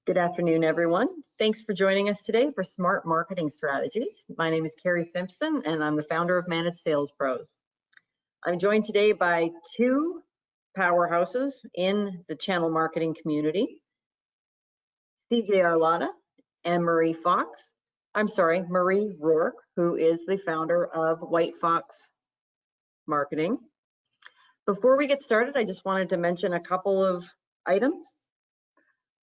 Good afternoon, everyone. Thanks for joining us today for Smart Marketing Strategies. My name is Carrie Simpson, and I'm the founder of Managed Sales Pros. I'm joined today by two powerhouses in the channel marketing community, CJ Arlotta and Marie Rourke, who is the founder of Whitefox Marketing. Before we get started, I just wanted to mention a couple of items.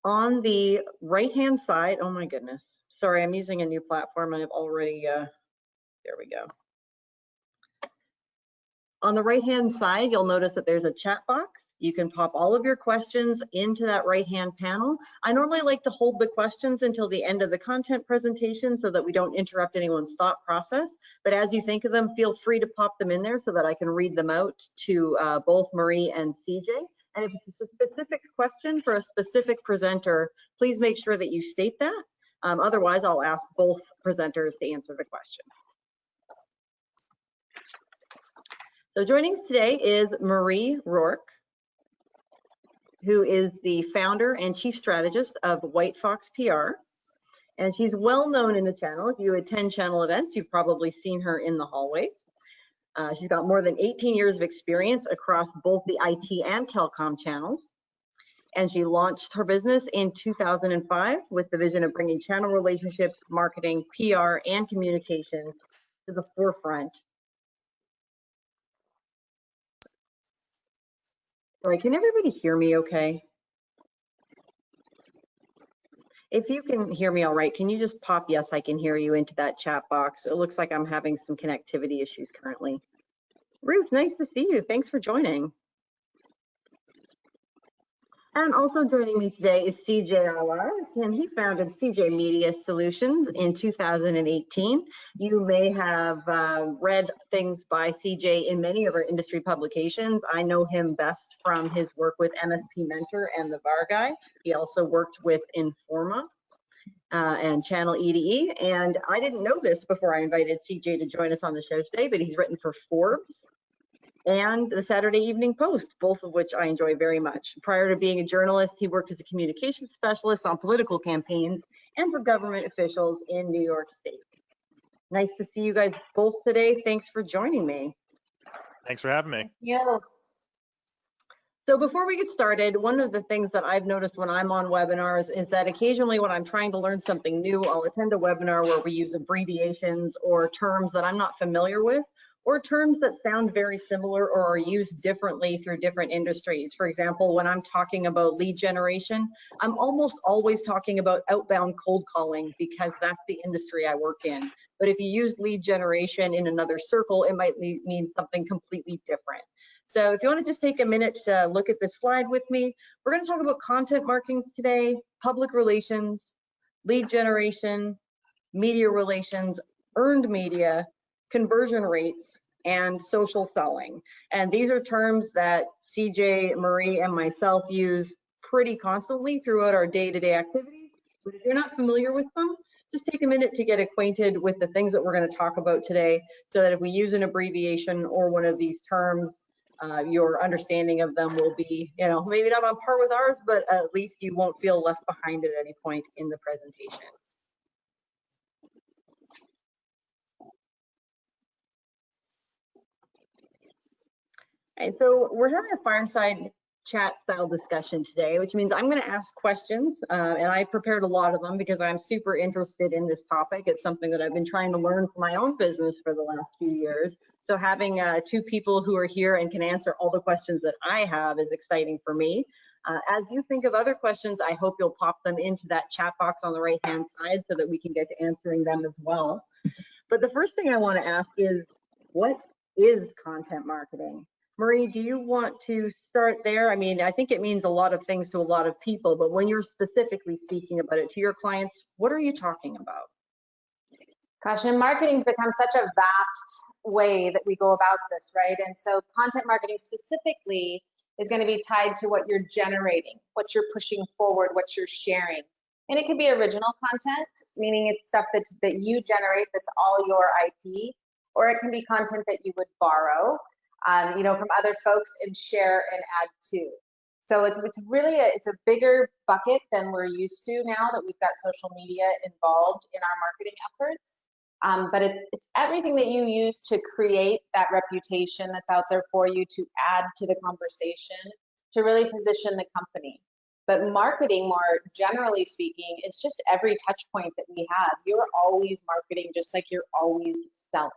On the right-hand side, oh my goodness, sorry, I'm using a new platform and I've already, there we go. On the right-hand side, you'll notice that there's a chat box. You can pop all of your questions into that right-hand panel. I normally like to hold the questions until the end of the content presentation so that we don't interrupt anyone's thought process. But as you think of them, feel free to pop them in there so that I can read them out to both Marie and CJ. And if it's a specific question for a specific presenter, please make sure that you state that. Otherwise, I'll ask both presenters to answer the question. So joining us today is Marie Rourke, who is the founder and chief strategist of Whitefox PR. And she's well known in the channel. If you attend channel events, you've probably seen her in the hallways. She's got more than 18 years of experience across both the IT and telecom channels. And she launched her business in 2005 with the vision of bringing channel relationships, marketing, PR, and communications to the forefront. Sorry, can everybody hear me okay? If you can hear me all right, can you just pop yes, I can hear you into that chat box? It looks like I'm having some connectivity issues currently. Ruth, nice to see you. Thanks for joining. And also joining me today is CJ Arlotta, and he founded CJ Media Solutions in 2018. You may have read things by CJ in many of our industry publications. I know him best from his work with MSP Mentor and the VAR Guy. He also worked with Informa and Channel EDE. And I didn't know this before I invited CJ to join us on the show today, but he's written for Forbes and the Saturday Evening Post, both of which I enjoy very much. Prior to being a journalist, he worked as a communications specialist on political campaigns and for government officials in New York State. Nice to see you guys both today. Thanks for joining me. Thanks for having me. Yes. So before we get started, one of the things that I've noticed when I'm on webinars is that occasionally when I'm trying to learn something new, I'll attend a webinar where we use abbreviations or terms that I'm not familiar with, or terms that sound very similar or are used differently through different industries. For example, when I'm talking about lead generation, I'm almost always talking about outbound cold calling because that's the industry I work in. But if you use lead generation in another circle, it might mean something completely different. So if you want to just take a minute to look at this slide with me, we're going to talk about content marketing today, public relations, lead generation, media relations, earned media, conversion rates, and social selling. And these are terms that CJ, Marie, and myself use pretty constantly throughout our day-to-day activities. But if you're not familiar with them, just take a minute to get acquainted with the things that we're going to talk about today, so that if we use an abbreviation or one of these terms, your understanding of them will be, maybe not on par with ours, but at least you won't feel left behind at any point in the presentation. And so we're having a fireside chat style discussion today, which means I'm going to ask questions, and I prepared a lot of them because I'm super interested in this topic. It's something that I've been trying to learn for my own business for the last few years. So having two people who are here and can answer all the questions that I have is exciting for me. As you think of other questions, I hope you'll pop them into that chat box on the right-hand side so that we can get to answering them as well. But the first thing I want to ask is, what is content marketing? Marie, do you want to start there? I mean, I think it means a lot of things to a lot of people, but when you're specifically speaking about it to your clients, what are you talking about? Gosh, and marketing's become such a vast way that we go about this, right? And so content marketing specifically is going to be tied to what you're generating, what you're pushing forward, what you're sharing. And it could be original content, meaning it's stuff that you generate that's all your IP, or it can be content that you would borrow from other folks and share and add to. So it's really it's a bigger bucket than we're used to now that we've got social media involved in our marketing efforts. But it's everything that you use to create that reputation that's out there for you, to add to the conversation, to really position the company. But marketing, more generally speaking, is just every touch point that we have. You're always marketing just like you're always selling.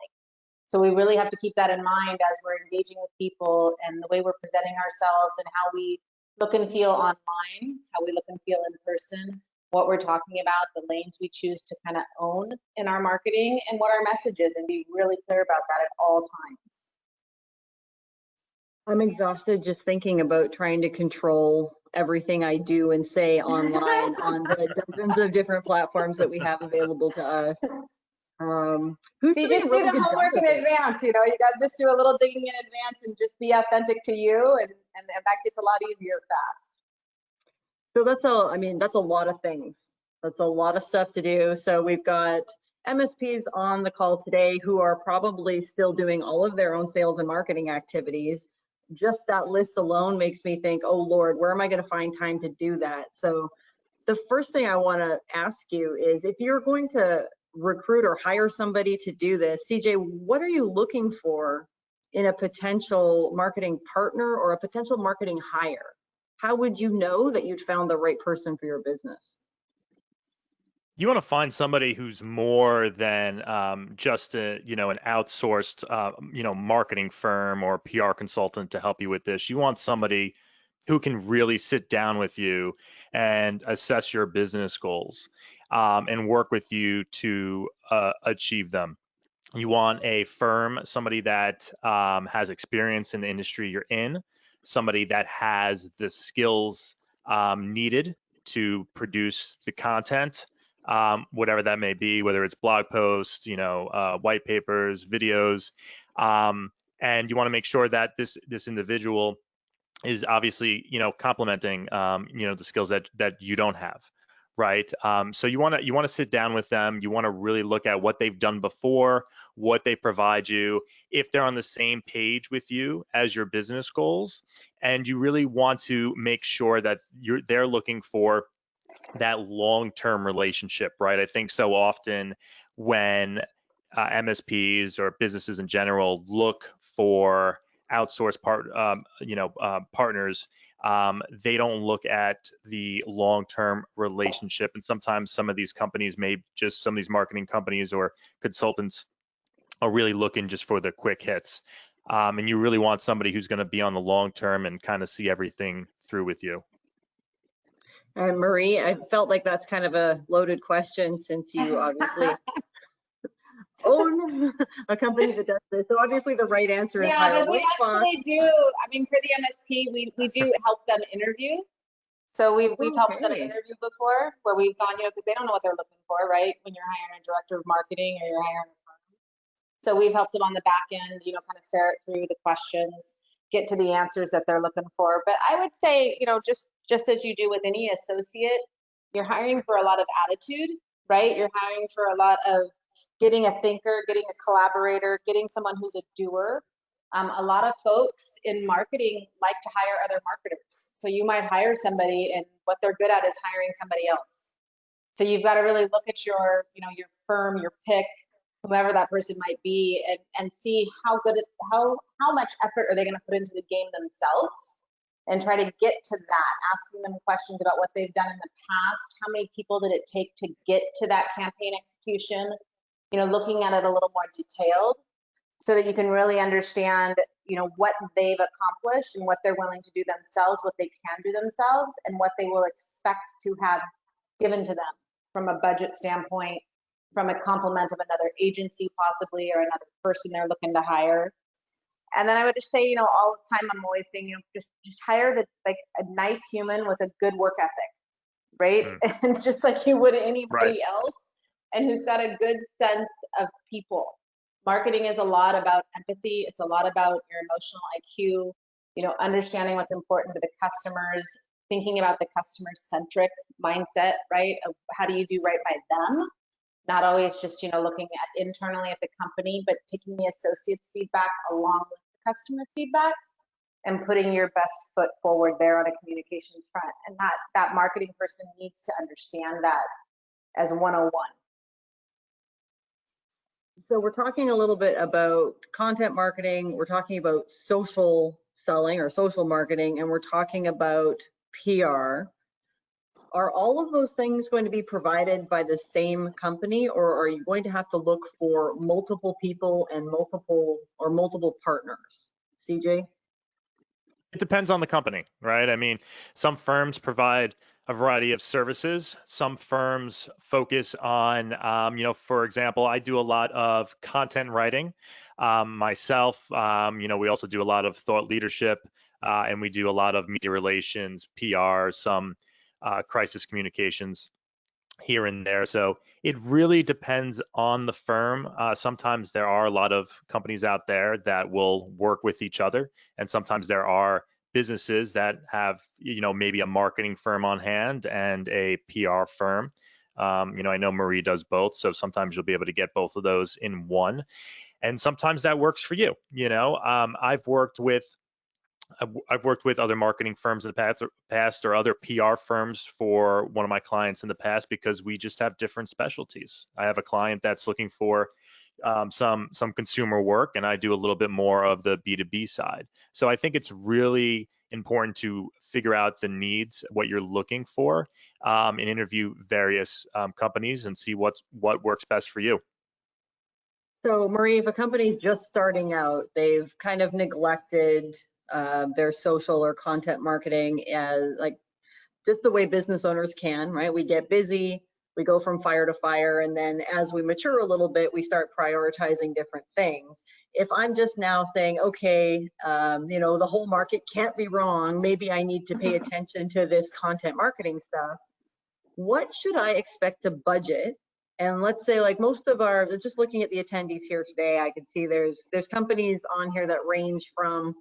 So we really have to keep that in mind as we're engaging with people and the way we're presenting ourselves and how we look and feel online, how we look and feel in person, what we're talking about, the lanes we choose to kind of own in our marketing, and what our message is, and be really clear about that at all times. I'm exhausted just thinking about trying to control everything I do and say online on the dozens of different platforms that we have available to us. Who's See, doing just a really do the good job homework in with it? advance, you know, you got to just do a little digging in advance and just be authentic to you, and that gets a lot easier fast. So that's a lot of things. That's a lot of stuff to do. So we've got MSPs on the call today who are probably still doing all of their own sales and marketing activities. Just that list alone makes me think, oh Lord, where am I going to find time to do that? So the first thing I want to ask you is, if you're going to recruit or hire somebody to do this, CJ, what are you looking for in a potential marketing partner or a potential marketing hire? How would you know that you'd found the right person for your business? You want to find somebody who's more than just an outsourced, marketing firm or PR consultant to help you with this. You want somebody who can really sit down with you and assess your business goals and work with you to achieve them. You want a firm, somebody that has experience in the industry you're in, somebody that has the skills needed to produce the content, whatever that may be, whether it's blog posts, white papers, videos, and you want to make sure that this individual is obviously, complementing, the skills that you don't have. Right. So you want to sit down with them. You want to really look at what they've done before, what they provide you, if they're on the same page with you as your business goals. And you really want to make sure that they're looking for that long-term relationship, right? I think so often when MSPs or businesses in general look for outsourced partners, they don't look at the long-term relationship. And sometimes some of these marketing companies or consultants are really looking just for the quick hits. And you really want somebody who's going to be on the long term and kind of see everything through with you. And Marie, I felt like that's kind of a loaded question, since you obviously own a company that does this. So obviously the right answer is hire but we Whitefox. actually do. I mean, for the MSP, we do help them interview. So we've helped them interview before, where we've gone, because they don't know what they're looking for, right? When you're hiring a director of marketing or you're hiring a firm. So we've helped them on the back end, kind of ferret through the questions, get to the answers that they're looking for. But I would say, just as you do with any associate, you're hiring for a lot of attitude, right? You're hiring for a lot of getting a thinker, getting a collaborator, getting someone who's a doer. A lot of folks in marketing like to hire other marketers. So you might hire somebody and what they're good at is hiring somebody else. So you've got to really look at your firm, your pick, whomever that person might be, and see how much effort are they going to put into the game themselves, and try to get to that, asking them questions about what they've done in the past. How many people did it take to get to that campaign execution? Looking at it a little more detailed, so that you can really understand, what they've accomplished and what they're willing to do themselves, what they can do themselves, and what they will expect to have given to them from a budget standpoint, from a complement of another agency possibly, or another person they're looking to hire. And then I would just say, all the time I'm always saying, just hire a nice human with a good work ethic, right? And just like you would anybody else, and who's got a good sense of people. Marketing is a lot about empathy. It's a lot about your emotional IQ, understanding what's important to the customers, thinking about the customer-centric mindset, right? Of how do you do right by them? Not always just, looking at internally at the company, but taking the associates' feedback along with the customer feedback. and putting your best foot forward there on a communications front. And that marketing person needs to understand that as 101. So we're talking a little bit about content marketing, we're talking about social selling or social marketing, and we're talking about PR. Are all of those things going to be provided by the same company, or are you going to have to look for multiple people and multiple partners? CJ? It depends on the company, right? I mean, some firms provide a variety of services. Some firms focus on, for example, I do a lot of content writing myself. We also do a lot of thought leadership, and we do a lot of media relations, PR, some crisis communications here and there. So it really depends on the firm. Sometimes there are a lot of companies out there that will work with each other, and sometimes there are businesses that have, maybe a marketing firm on hand and a PR firm. I know Marie does both, so sometimes you'll be able to get both of those in one, and sometimes that works for you. I've worked with other marketing firms in the past or other PR firms for one of my clients in the past because we just have different specialties. I have a client that's looking for some consumer work, and I do a little bit more of the B2B side. So I think it's really important to figure out the needs, what you're looking for, and interview various companies and see what works best for you. So Marie, if a company's just starting out, they've kind of neglected their social or content marketing as like just the way business owners can, right? We get busy, we go from fire to fire, and then as we mature a little bit, we start prioritizing different things. If I'm just now saying, okay, the whole market can't be wrong, maybe I need to pay attention to this content marketing stuff, what should I expect to budget? And let's say like most of just looking at the attendees here today, I can see there's companies on here that range from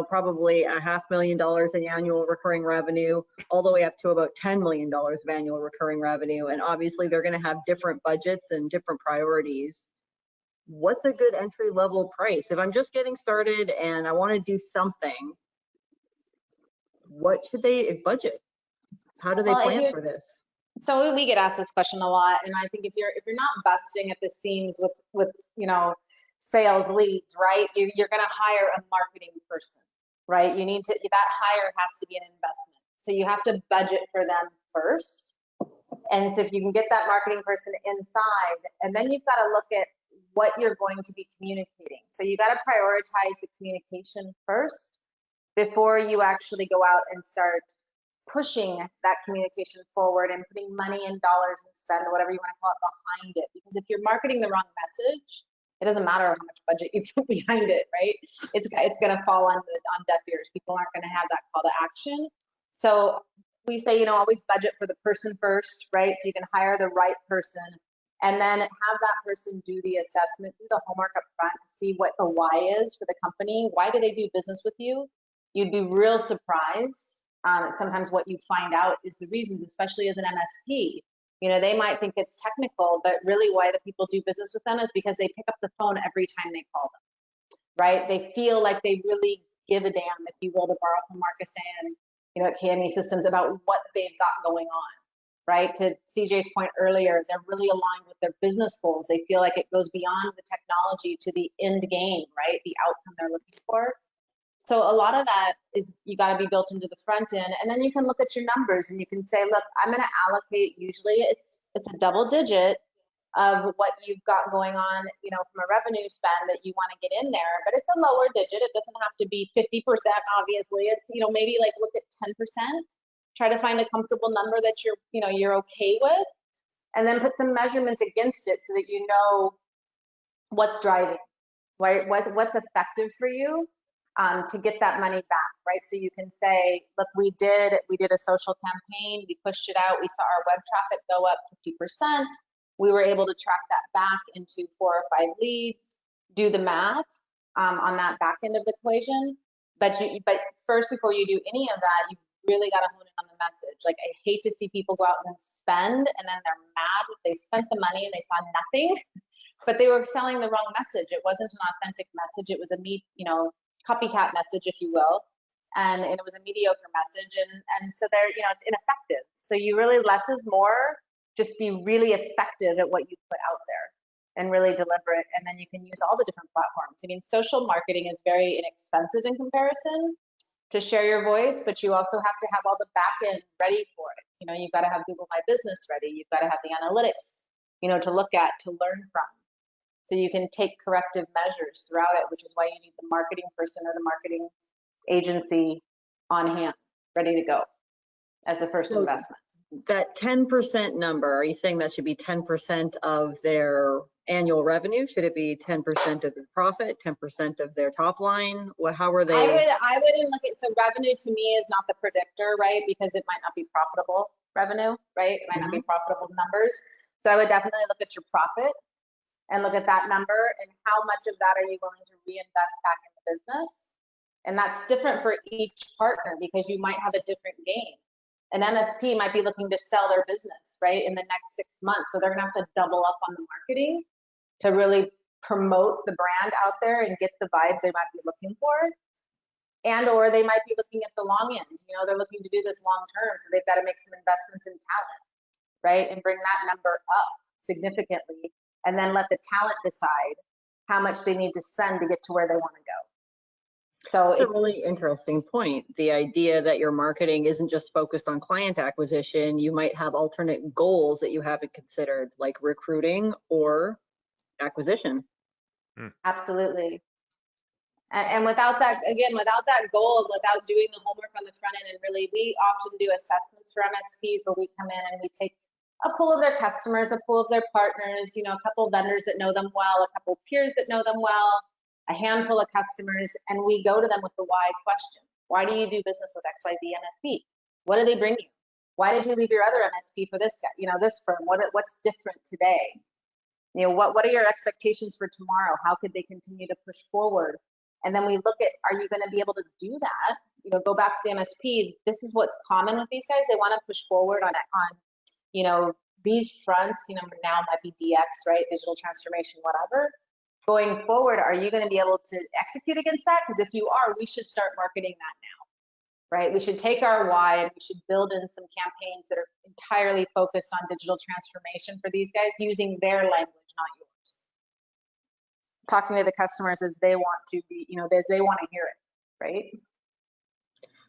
probably $500,000 in annual recurring revenue, all the way up to about $10 million of annual recurring revenue. And obviously they're going to have different budgets and different priorities. What's a good entry level price? If I'm just getting started and I want to do something, what should they budget? How do they plan for this? So we get asked this question a lot, and I think if you're not busting at the seams with sales leads, right? You're going to hire a marketing person, right? That hire has to be an investment. So you have to budget for them first. And so if you can get that marketing person inside, and then you've got to look at what you're going to be communicating. So you got to prioritize the communication first before you actually go out and start pushing that communication forward and putting money and dollars and spend, whatever you want to call it, behind it. Because if you're marketing the wrong message, it doesn't matter how much budget you put behind it, right? It's going to fall on deaf ears. People aren't going to have that call to action. So we say, always budget for the person first, right? So you can hire the right person, and then have that person do the assessment, do the homework up front to see what the why is for the company. Why do they do business with you? You'd be real surprised. Sometimes what you find out is the reasons, especially as an MSP. They might think it's technical, but really why the people do business with them is because they pick up the phone every time they call them, right? They feel like they really give a damn, if you will, to borrow from Marcus and, at KME Systems, about what they've got going on, right? To CJ's point earlier, they're really aligned with their business goals. They feel like it goes beyond the technology to the end game, right? The outcome they're looking for. So a lot of that is you got to be built into the front end, and then you can look at your numbers and you can say, look, I'm going to allocate. Usually it's a double digit of what you've got going on, from a revenue spend that you want to get in there, but it's a lower digit. It doesn't have to be 50%. Obviously, it's maybe like look at 10%. Try to find a comfortable number that you're okay with, and then put some measurements against it so that you know what's driving, right? What's effective for you. To get that money back, right? So you can say, look, we did a social campaign, we pushed it out, we saw our web traffic go up 50%. We were able to track that back into 4 or 5 leads. Do the math on that back end of the equation. But first, before you do any of that, you really got to hone in on the message. Like, I hate to see people go out and spend, and then they're mad that they spent the money and they saw nothing, but they were selling the wrong message. It wasn't an authentic message. It was a copycat message, if you will. and it was a mediocre message, and so there, you know, it's ineffective. So you really, less is more. Just be really effective at what you put out there and really deliver it, and then you can use all the different platforms. I mean, social marketing is very inexpensive in comparison to share your voice, but you also have to have all the back end ready for it. You know, you've got to have Google My Business ready. You've got to have the analytics, you know, to look at, to learn from. So you can take corrective measures throughout it, which is why you need the marketing person or the marketing agency on hand, ready to go as the first investment. That 10% number, are you saying that should be 10% of their annual revenue? Should it be 10% of the profit, 10% of their top line? Well, how are they? I wouldn't look at, so revenue to me is not the predictor, right? Because it might not be profitable revenue, right? It might not be profitable numbers. So I would definitely look at your profit and look at that number and how much of that are you willing to reinvest back in the business? And that's different for each partner because you might have a different gain. An MSP might be looking to sell their business, right, in the next 6 months. So they're gonna have to double up on the marketing to really promote the brand out there and get the vibe they might be looking for. And or they might be looking at the long end, you know, they're looking to do this long term. So they've got to make some investments in talent, right, and bring that number up significantly, and then let the talent decide how much they need to spend to get to where they want to go. So it's a really interesting point. The idea that your marketing isn't just focused on client acquisition, you might have alternate goals that you haven't considered, like recruiting or acquisition. Absolutely. And without that, again, without that goal, without doing the homework on the front end, and really, we often do assessments for MSPs where we come in and we take a pool of their customers, a pool of their partners, you know, a couple of vendors that know them well, a couple of peers that know them well, a handful of customers, and we go to them with the why question. Why do you do business with XYZ MSP? What do they bring you? Why did you leave your other MSP for this guy, you know, this firm? What's different today? You know, what are your expectations for tomorrow? How could they continue to push forward? And then we look at, are you going to be able to do that? You know, go back to the MSP. This is what's common with these guys. They want to push forward on, you know, these fronts, you know, now might be DX, right? Digital transformation, whatever. Going forward, are you going to be able to execute against that? Because if you are, we should start marketing that now, right? We should take our why and we should build in some campaigns that are entirely focused on digital transformation for these guys using their language, not yours. Talking to the customers as they want to be, you know, as they want to hear it, right?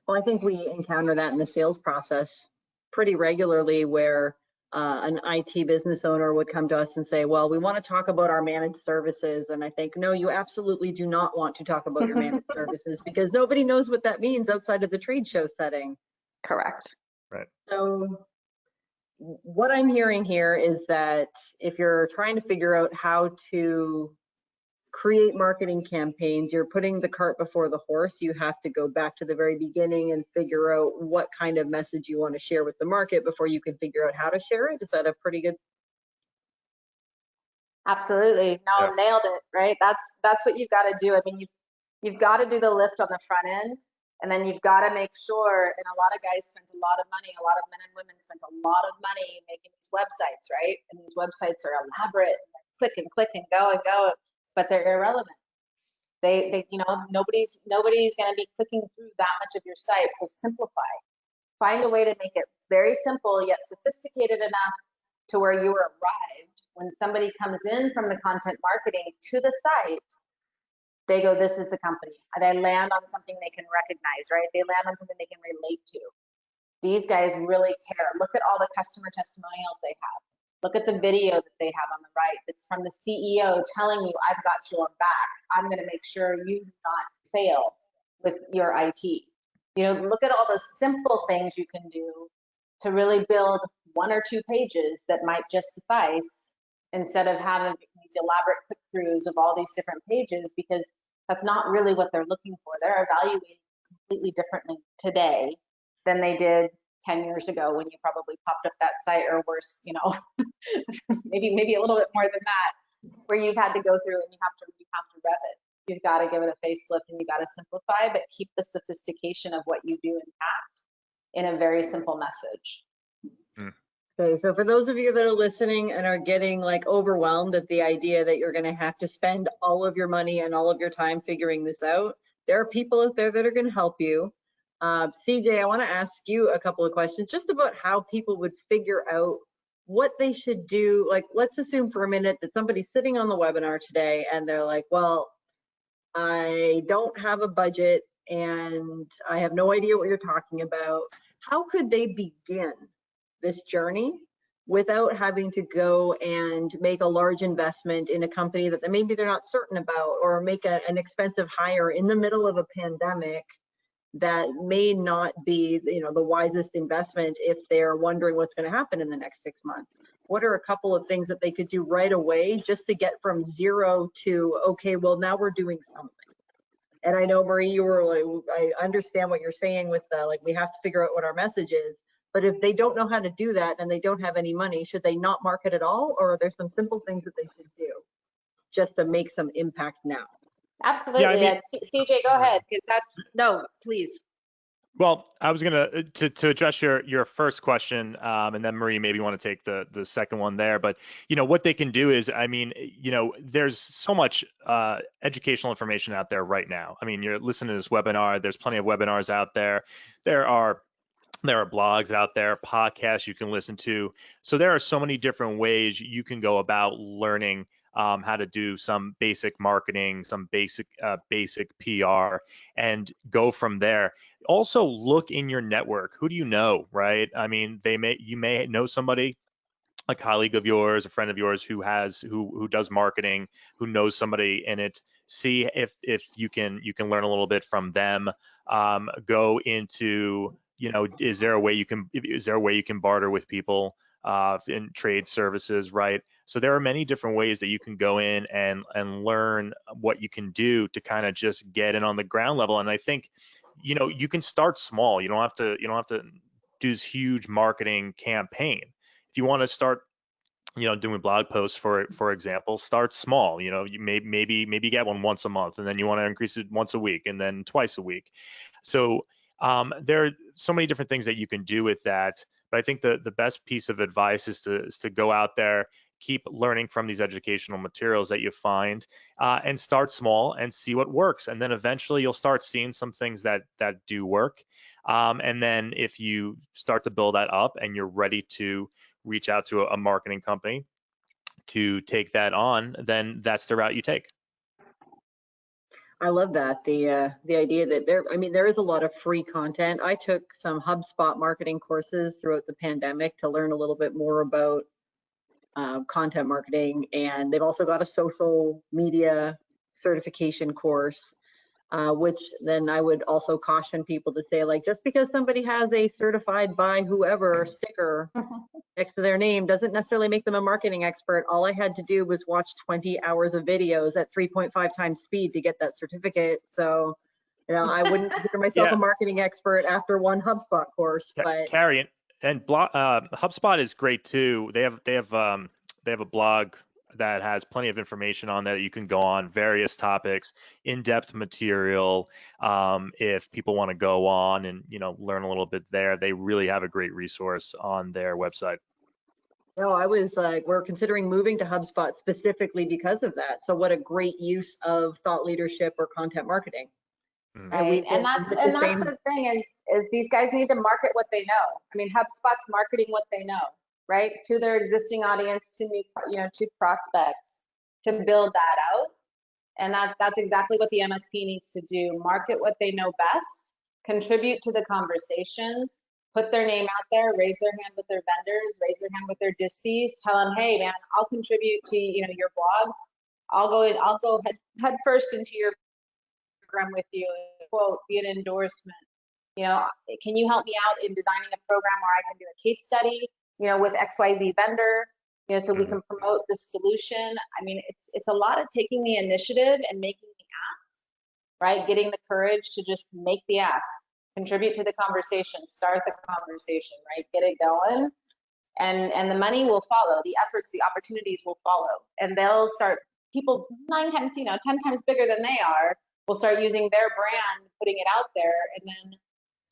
Well, I think we encounter that in the sales process pretty regularly, where an IT business owner would come to us and say, well, we want to talk about our managed services. And I think, no, you absolutely do not want to talk about your managed services, because nobody knows what that means outside of the trade show setting. Correct. Right. So what I'm hearing here is that if you're trying to figure out how to create marketing campaigns, you're putting the cart before the horse. You have to go back to the very beginning and figure out what kind of message you want to share with the market before you can figure out how to share it. Is that a pretty good? Absolutely. No, Yeah. Nailed it, right? That's what you've got to do. I mean, you've got to do the lift on the front end, and then you've got to make sure, and a lot of guys spent a lot of money, a lot of men and women spent a lot of money making these websites, right? And these websites are elaborate, and click and go, but they're irrelevant. They you know, nobody's going to be clicking through that much of your site. So simplify. Find a way to make it very simple yet sophisticated enough to where you are arrived when somebody comes in from the content marketing to the site. They go, this is the company. And they land on something they can recognize, right? They land on something they can relate to. These guys really care. Look at all the customer testimonials they have. Look at the video that they have on the right. It's from the CEO telling you, I've got your back. I'm going to make sure you do not fail with your IT. You know, look at all those simple things you can do to really build 1 or 2 pages that might just suffice, instead of having these elaborate click-throughs of all these different pages, because that's not really what they're looking for. They're evaluating completely differently today than they did 10 years ago when you probably popped up that site, or worse, you know, maybe a little bit more than that, where you've had to go through and you have to rev it. You've got to give it a facelift and you've got to simplify, but keep the sophistication of what you do intact in a very simple message. Okay, so for those of you that are listening and are getting like overwhelmed at the idea that you're going to have to spend all of your money and all of your time figuring this out, there are people out there that are going to help you. CJ, I want to ask you a couple of questions just about how people would figure out what they should do. Like, let's assume for a minute that somebody's sitting on the webinar today and they're like, well, I don't have a budget and I have no idea what you're talking about. How could they begin this journey without having to go and make a large investment in a company that maybe they're not certain about, or make an expensive hire in the middle of a pandemic that may not be, you know, the wisest investment if they're wondering what's going to happen in the next 6 months? What are a couple of things that they could do right away just to get from zero to, okay, well, now we're doing something? And I know, Marie, you were like, I understand what you're saying with the, like, we have to figure out what our message is. But if they don't know how to do that and they don't have any money, should they not market at all? Or are there some simple things that they should do just to make some impact now? Absolutely. Yeah, I mean, CJ, go ahead, because no, please. well, I was gonna to address your first question, and then Marie maybe want to take the second one there. But you know what they can do is, I mean, you know, there's so much educational information out there right now. I mean, you're listening to this webinar. There's plenty of webinars out there. There are blogs out there, podcasts you can listen to. So there are so many different ways you can go about learning how to do some basic marketing, some basic PR, and go from there. Also look in your network. Who do you know, right? I mean, you may know somebody, a colleague of yours, a friend of yours who does marketing, who knows somebody in it. See if you can learn a little bit from them. Go into, you know, is there a way you can barter with people in trade services, right? So there are many different ways that you can go in and learn what you can do to kind of just get in on the ground level. And I think, you know, you can start small. You don't have to do this huge marketing campaign. If you want to start, you know, doing blog posts, for example, start small. You know, you maybe get one once a month, and then you want to increase it once a week, and then twice a week. So there are so many different things that you can do with that. But I think the best piece of advice is to go out there, keep learning from these educational materials that you find, and start small and see what works. And then eventually you'll start seeing some things that do work. And then if you start to build that up and you're ready to reach out to a marketing company to take that on, then that's the route you take. I love that. The idea that there is a lot of free content. I took some HubSpot marketing courses throughout the pandemic to learn a little bit more about content marketing, and they've also got a social media certification course, which then I would also caution people to say, like, just because somebody has a certified by whoever sticker next to their name doesn't necessarily make them a marketing expert. All I had to do was watch 20 hours of videos at 3.5 times speed to get that certificate. So, you know, I wouldn't consider myself a marketing expert after one HubSpot course. But Carrie, and HubSpot is great too. They have a blog that has plenty of information on that you can go on, various topics, in-depth material. If people want to go on and, you know, learn a little bit there, they really have a great resource on their website. no, I was like, we're considering moving to HubSpot specifically because of that. So what a great use of thought leadership or content marketing. Right. And that's the thing is these guys need to market what they know. I mean, HubSpot's marketing what they know, right? To their existing audience, to new, you know, to prospects, to build that out. And that's exactly what the MSP needs to do. Market what they know best, contribute to the conversations, put their name out there, raise their hand with their vendors, raise their hand with their disties, tell them, hey man, I'll contribute to, you know, your blogs. I'll go head first into your program with you, quote, be an endorsement. You know, can you help me out in designing a program where I can do a case study, you know, with XYZ vendor, you know, so we can promote this solution. I mean, it's a lot of taking the initiative and making the ask, right? Getting the courage to just make the ask, contribute to the conversation, start the conversation, right? Get it going. And the money will follow, the efforts, the opportunities will follow. And they'll start, people 9 times, you know, 10 times bigger than they are, will start using their brand, putting it out there. And then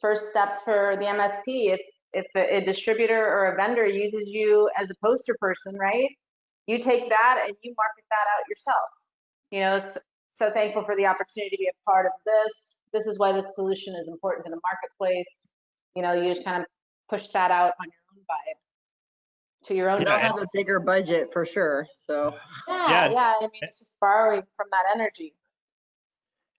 first step for the MSP, if a distributor or a vendor uses you as a poster person, right? You take that and you market that out yourself. You know, so thankful for the opportunity to be a part of this is why this solution is important to the marketplace. You know, you just kind of push that out on your own vibe, to your own. They'll have a bigger budget for sure, so. Yeah, I mean, it's just borrowing from that energy.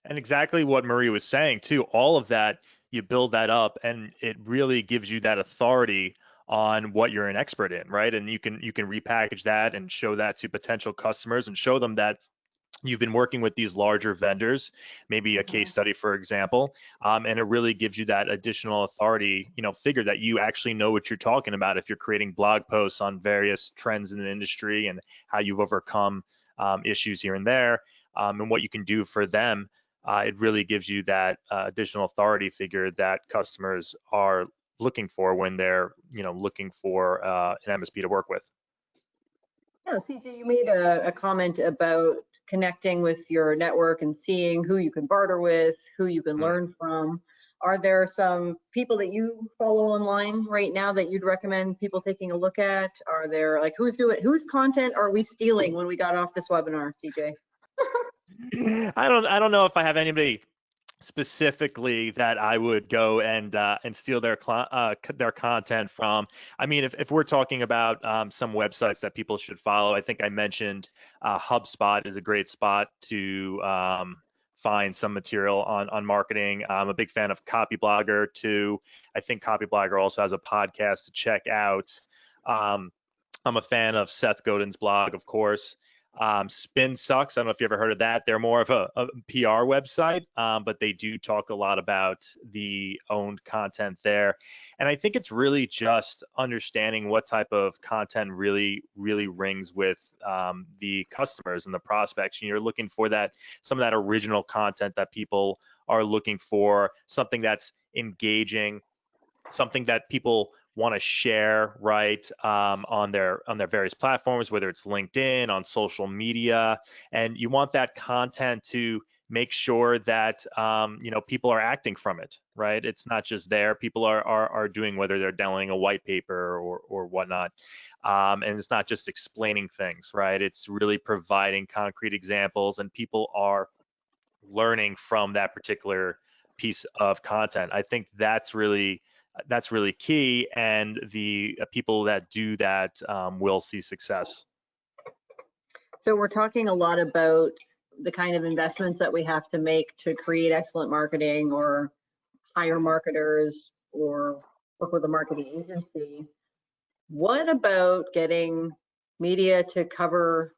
And exactly what Marie was saying too, all of that, you build that up and it really gives you that authority on what you're an expert in, right? And you can repackage that and show that to potential customers and show them that you've been working with these larger vendors, maybe a case study, for example, and it really gives you that additional authority, figure that you actually know what you're talking about if you're creating blog posts on various trends in the industry and how you've overcome issues here and there, and what you can do for them. It really gives you that additional authority figure that customers are looking for when they're, looking for an MSP to work with. Yeah, CJ, you made a comment about connecting with your network and seeing who you can barter with, who you can learn from. Are there some people that you follow online right now that you'd recommend people taking a look at? Are there, like, whose content are we stealing when we got off this webinar, CJ? I don't know if I have anybody specifically that I would go and steal their content from. I mean, if we're talking about some websites that people should follow, I think I mentioned Hubspot is a great spot to find some material on marketing. I'm a big fan of Copyblogger too. I think Copyblogger also has a podcast to check out. I'm a fan of Seth Godin's blog, of course. Spin Sucks. I don't know if you ever heard of that. They're more of a PR website, but they do talk a lot about the owned content there. And I think it's really just understanding what type of content really rings with the customers and the prospects. And you're looking for some of that original content that people are looking for, something that's engaging, something that people want to share, right, on their various platforms, whether it's LinkedIn, on social media, and you want that content to make sure that people are acting from it, right? It's not just there. People are doing, whether they're downloading a white paper or whatnot, and it's not just explaining things, right? It's really providing concrete examples, and people are learning from that particular piece of content. I think that's really key, and the people that do that will see success. So we're talking a lot about the kind of investments that we have to make to create excellent marketing or hire marketers or work with a marketing agency. What about getting media to cover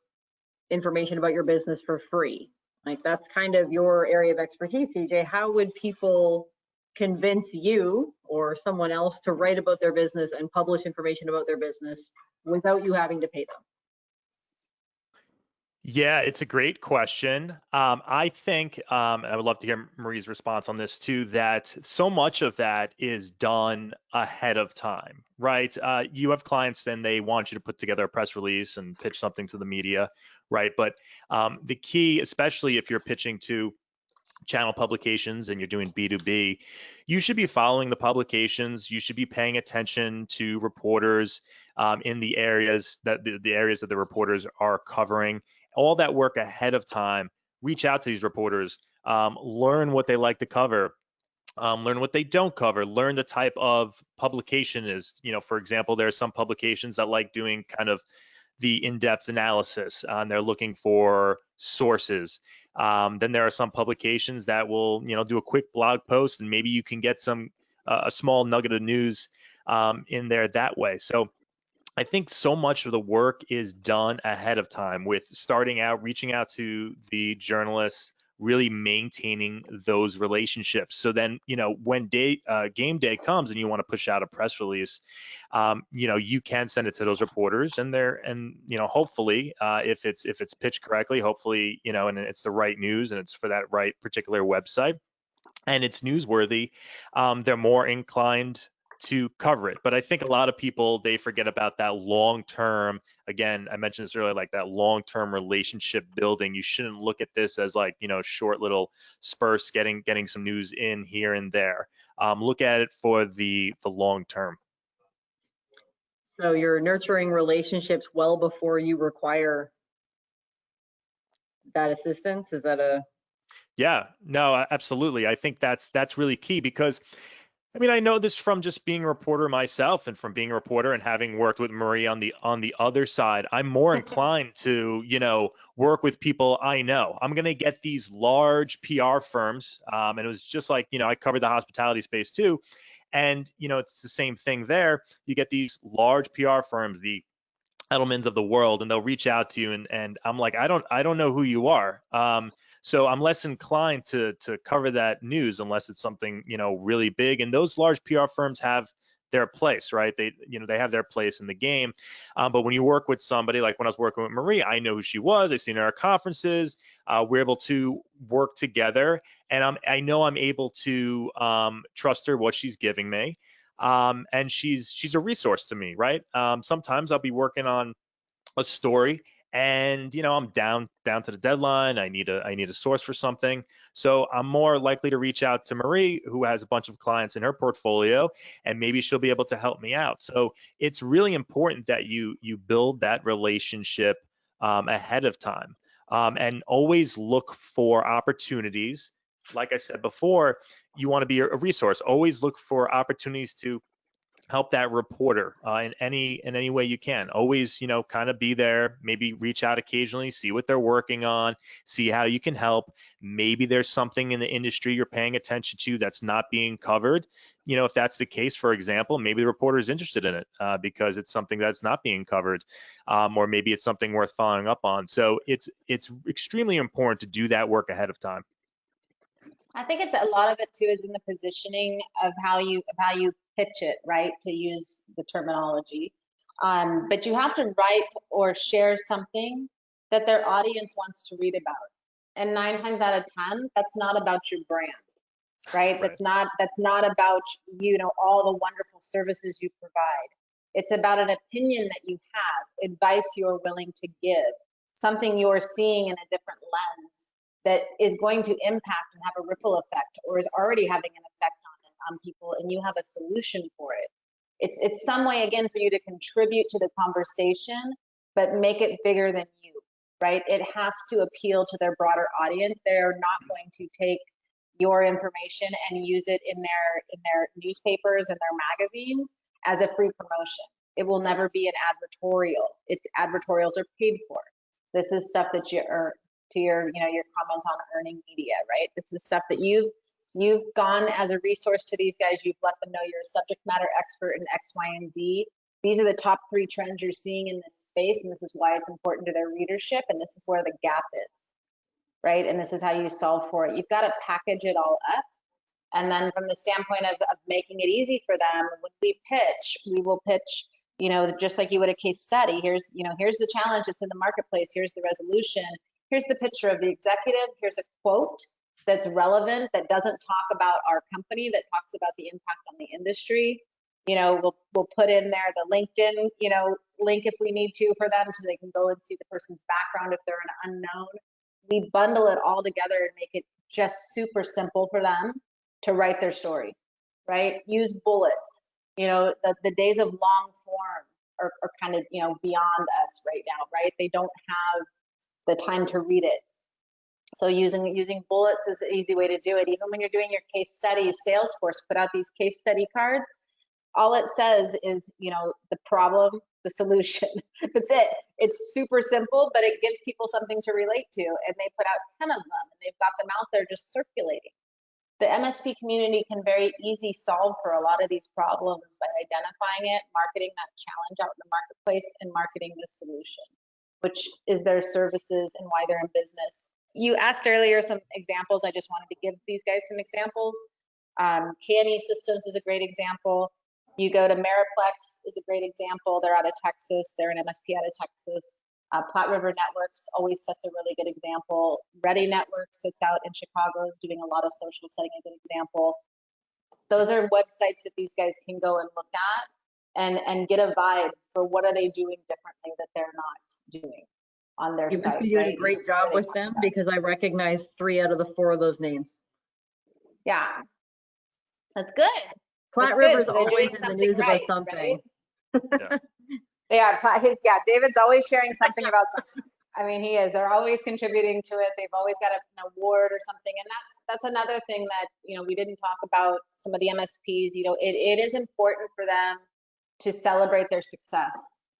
information about your business for free? Like, that's kind of your area of expertise, CJ. How would people convince you or someone else to write about their business and publish information about their business without you having to pay them? Yeah, it's a great question. I think, and I would love to hear Marie's response on this too, that so much of that is done ahead of time, right? You have clients and they want you to put together a press release and pitch something to the media, right? But the key, especially if you're pitching to channel publications and you're doing B2B, you should be following the publications. You should be paying attention to reporters in the areas that the reporters are covering. All that work ahead of time. Reach out to these reporters, learn what they like to cover, learn what they don't cover, learn the type of publication is. For example, there are some publications that like doing kind of the in-depth analysis, and they're looking for sources. Then there are some publications that will, do a quick blog post, and maybe you can get a small nugget of news in there that way. So I think so much of the work is done ahead of time with starting out, reaching out to the journalists, really maintaining those relationships. So then, when game day comes and you want to push out a press release, you can send it to those reporters, and hopefully, if it's pitched correctly, hopefully, and it's the right news and it's for that right particular website and it's newsworthy, they're more inclined to cover it. But I think a lot of people, they forget about that long-term, again, I mentioned this earlier, like that long-term relationship building. You shouldn't look at this as like, short little spurts, getting some news in here and there. Look at it for the long term. So you're nurturing relationships well before you require that assistance? Is that a... Yeah, no, absolutely. I think that's really key because I mean, I know this from just being a reporter myself and from being a reporter and having worked with Marie on the other side. I'm more inclined to, work with people I know. I'm going to get these large PR firms. And it was just like, I covered the hospitality space too. And, it's the same thing there. You get these large PR firms, the Edelmans of the world, and they'll reach out to you and I'm like, I don't know who you are. So I'm less inclined to cover that news unless it's something, really big. And those large PR firms have their place, right? They have their place in the game. But when you work with somebody, like when I was working with Marie, I know who she was. I've seen her at conferences. We're able to work together, and I know I'm able to trust her what she's giving me. And she's a resource to me, right? Sometimes I'll be working on a story and I'm down to the deadline. I need a source for something. So I'm more likely to reach out to Marie, who has a bunch of clients in her portfolio, and maybe she'll be able to help me out. So it's really important that you build that relationship ahead of time, and always look for opportunities. Like I said before, you want to be a resource. Always look for opportunities to help that reporter in any way you can. Always, kind of be there, maybe reach out occasionally, see what they're working on, see how you can help. Maybe there's something in the industry you're paying attention to that's not being covered. If that's the case, for example, maybe the reporter is interested in it because it's something that's not being covered, or maybe it's something worth following up on. So it's extremely important to do that work ahead of time. I think it's a lot of it too is in the positioning of how you pitch it, right? To use the terminology. But you have to write or share something that their audience wants to read about. And 9 times out of 10, that's not about your brand, right? That's not about, all the wonderful services you provide. It's about an opinion that you have, advice you're willing to give, something you're seeing in a different lens that is going to impact and have a ripple effect or is already having an effect on people, and you have a solution for it. It's some way, again, for you to contribute to the conversation, but make it bigger than you, right? It has to appeal to their broader audience. They're not going to take your information and use it in their newspapers and their magazines as a free promotion. It will never be an advertorial. It's advertorials are paid for. This is stuff that you earn. To your comment on earning media, right? This is stuff that you've gone as a resource to these guys. You've let them know you're a subject matter expert in X, Y, and Z. These are the top 3 trends you're seeing in this space, and this is why it's important to their readership, and this is where the gap is, right? And this is how you solve for it. You've got to package it all up. And then from the standpoint of making it easy for them, when we pitch, we will pitch, just like you would a case study. Here's the challenge that's in the marketplace. Here's the resolution. Here's the picture of the executive. Here's a quote that's relevant, that doesn't talk about our company, that talks about the impact on the industry. We'll put in there the LinkedIn, link if we need to for them so they can go and see the person's background if they're an unknown. We bundle it all together and make it just super simple for them to write their story, right? Use bullets. The days of long form are kind of, beyond us right now, right? They don't have the time to read it. So using bullets is an easy way to do it. Even when you're doing your case studies, Salesforce put out these case study cards. All it says is, the problem, the solution. That's it. It's super simple, but it gives people something to relate to. And they put out 10 of them, and they've got them out there just circulating. The MSP community can very easy solve for a lot of these problems by identifying it, marketing that challenge out in the marketplace, and marketing the solution, which is their services and why they're in business. You asked earlier some examples. I just wanted to give these guys some examples. Carrie Systems is a great example. You go to Meriplex is a great example. They're out of Texas. They're an MSP out of Texas. Platte River Networks always sets a really good example. Ready Networks that's out in Chicago is doing a lot of social, setting a good example. Those are websites that these guys can go and look at and get a vibe for what are they doing differently that they're not doing on their site. You must be doing a great job with them because I recognize 3 out of the 4 of those names. Yeah, that's good. Platte River's always in the news about something. Right? Yeah, David's always sharing something about something. I mean, he is. They're always contributing to it. They've always got an award or something. And that's another thing that, we didn't talk about some of the MSPs, it is important for them to celebrate their success,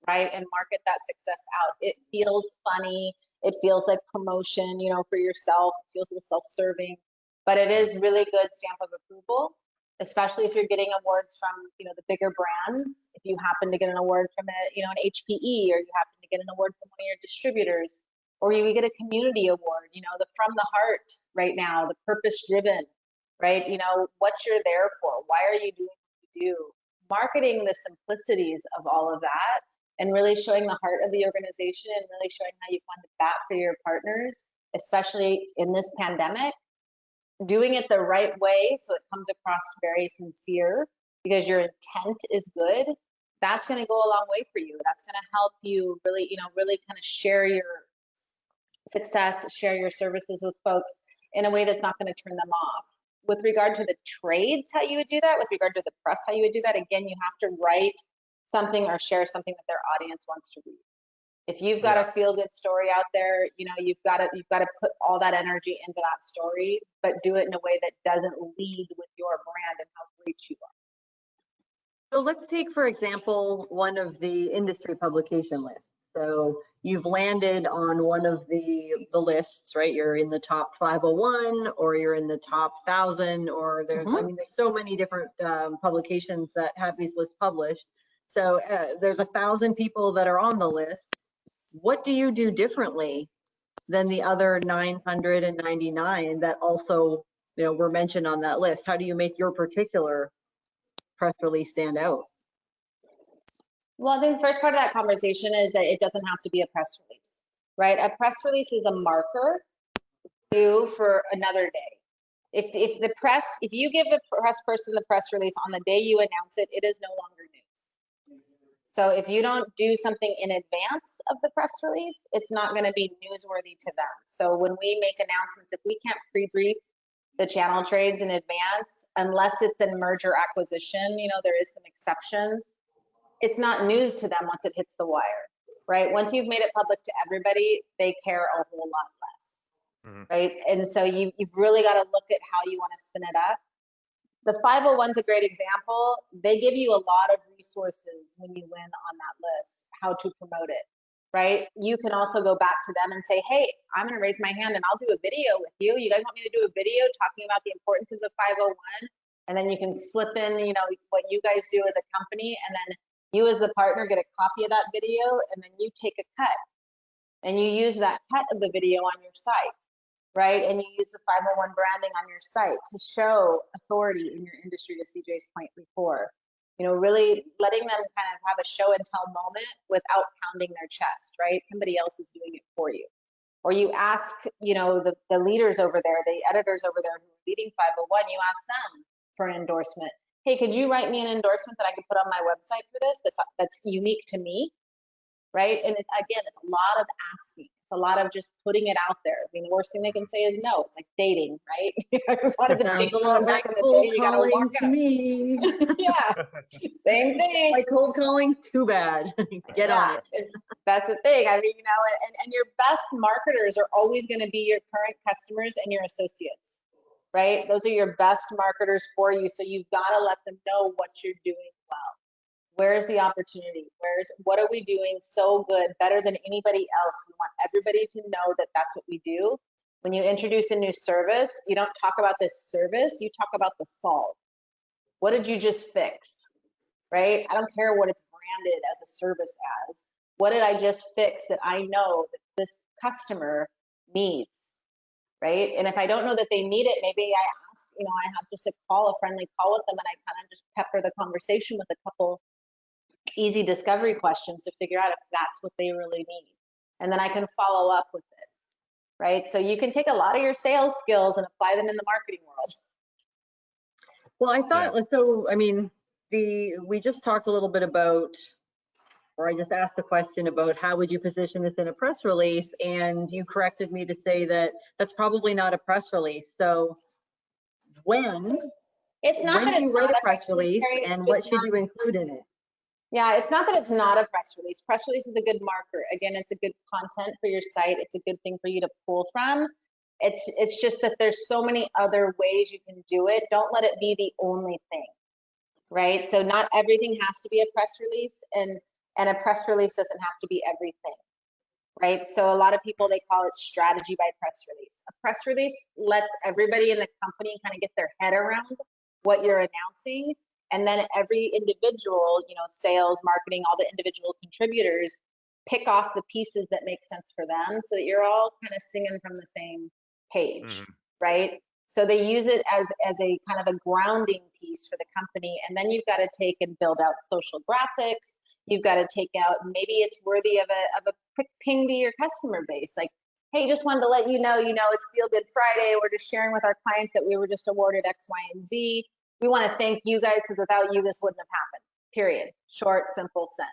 right? And market that success out. It feels funny. It feels like promotion, for yourself. It feels a little self-serving, but it is really good stamp of approval, especially if you're getting awards from, the bigger brands. If you happen to get an award from an HPE, or you happen to get an award from one of your distributors, or you get a community award, the From the Heart right now, the purpose driven, right? What you're there for. Why are you doing what you do? Marketing the simplicities of all of that and really showing the heart of the organization and really showing how you want to bat for your partners, especially in this pandemic. Doing it the right way so it comes across very sincere because your intent is good, that's going to go a long way for you. That's going to help you really, really kind of share your success, share your services with folks in a way that's not going to turn them off. With regard to the trades, how you would do that, with regard to the press, how you would do that, again, you have to write something or share something that their audience wants to read. If you've got a feel-good story out there, you've got to put all that energy into that story, but do it in a way that doesn't lead with your brand and how great you are. So let's take, for example, one of the industry publication lists. So you've landed on one of the lists, right? You're in the top 501, or you're in the top 1,000, or there's, I mean, there's so many different publications that have these lists published. So there's 1,000 people that are on the list. What do you do differently than the other 999 that also, were mentioned on that list? How do you make your particular press release stand out? Well, I think the first part of that conversation is that it doesn't have to be a press release, right? A press release is a marker for another day. If you give the press person the press release on the day you announce it, it is no longer news. So if you don't do something in advance of the press release, it's not going to be newsworthy to them. So when we make announcements, if we can't pre-brief the channel trades in advance, unless it's a merger acquisition, there is some exceptions, it's not news to them once it hits the wire, right? Once you've made it public to everybody, they care a whole lot less, right? And so you've really got to look at how you want to spin it up. The 501's a great example. They give you a lot of resources when you win on that list, how to promote it, right? You can also go back to them and say, hey, I'm going to raise my hand and I'll do a video with you. You guys want me to do a video talking about the importance of the 501? And then you can slip in, what you guys do as a company, and then you as the partner get a copy of that video, and then you take a cut and you use that cut of the video on your site, right? And you use the 501 branding on your site to show authority in your industry, to CJ's point before. Really letting them kind of have a show and tell moment without pounding their chest, right? Somebody else is doing it for you. Or you ask, the leaders over there, the editors over there who are leading 501, you ask them for an endorsement. Hey, could you write me an endorsement that I could put on my website for this that's unique to me, right? And again, it's a lot of asking. It's a lot of just putting it out there. I mean, the worst thing they can say is no. It's like dating, right? Sounds a lot like cold calling to me. Yeah, same thing. Like cold calling, too bad. Get on it. That's the thing. I mean, and your best marketers are always going to be your current customers and your associates, right? Those are your best marketers for you. So you've got to let them know what you're doing well. Where's the opportunity? What are we doing so good, better than anybody else? We want everybody to know that that's what we do. When you introduce a new service, you don't talk about this service, you talk about the solve. What did you just fix, right? I don't care what it's branded as a service as. What did I just fix that I know that this customer needs, right? And if I don't know that they need it, maybe I ask, I have just a friendly call with them, and I kind of just pepper the conversation with a couple easy discovery questions to figure out if that's what they really need. And then I can follow up with it, right? So you can take a lot of your sales skills and apply them in the marketing world. Well, I thought, so, I mean, we just talked a little bit about, or I just asked a question about how would you position this in a press release, and you corrected me to say that that's probably not a press release. So when do you write a press release, and what should you include in it? Yeah, it's not that it's not a press release. Press release is a good marker. Again, it's a good content for your site. It's a good thing for you to pull from. It's just that there's so many other ways you can do it. Don't let it be the only thing, right? So not everything has to be a press release, and a press release doesn't have to be everything, right? So a lot of people, they call it strategy by press release. A press release lets everybody in the company kind of get their head around what you're announcing. And then every individual, sales, marketing, all the individual contributors pick off the pieces that make sense for them so that you're all kind of singing from the same page, right? So they use it as a kind of a grounding piece for the company. And then you've got to take and build out social graphics. You've got to take out, maybe it's worthy of a quick ping to your customer base. Like, hey, just wanted to let you know, it's Feel Good Friday. We're just sharing with our clients that we were just awarded X, Y, and Z. We want to thank you guys because without you, this wouldn't have happened, period. Short, simple, sent,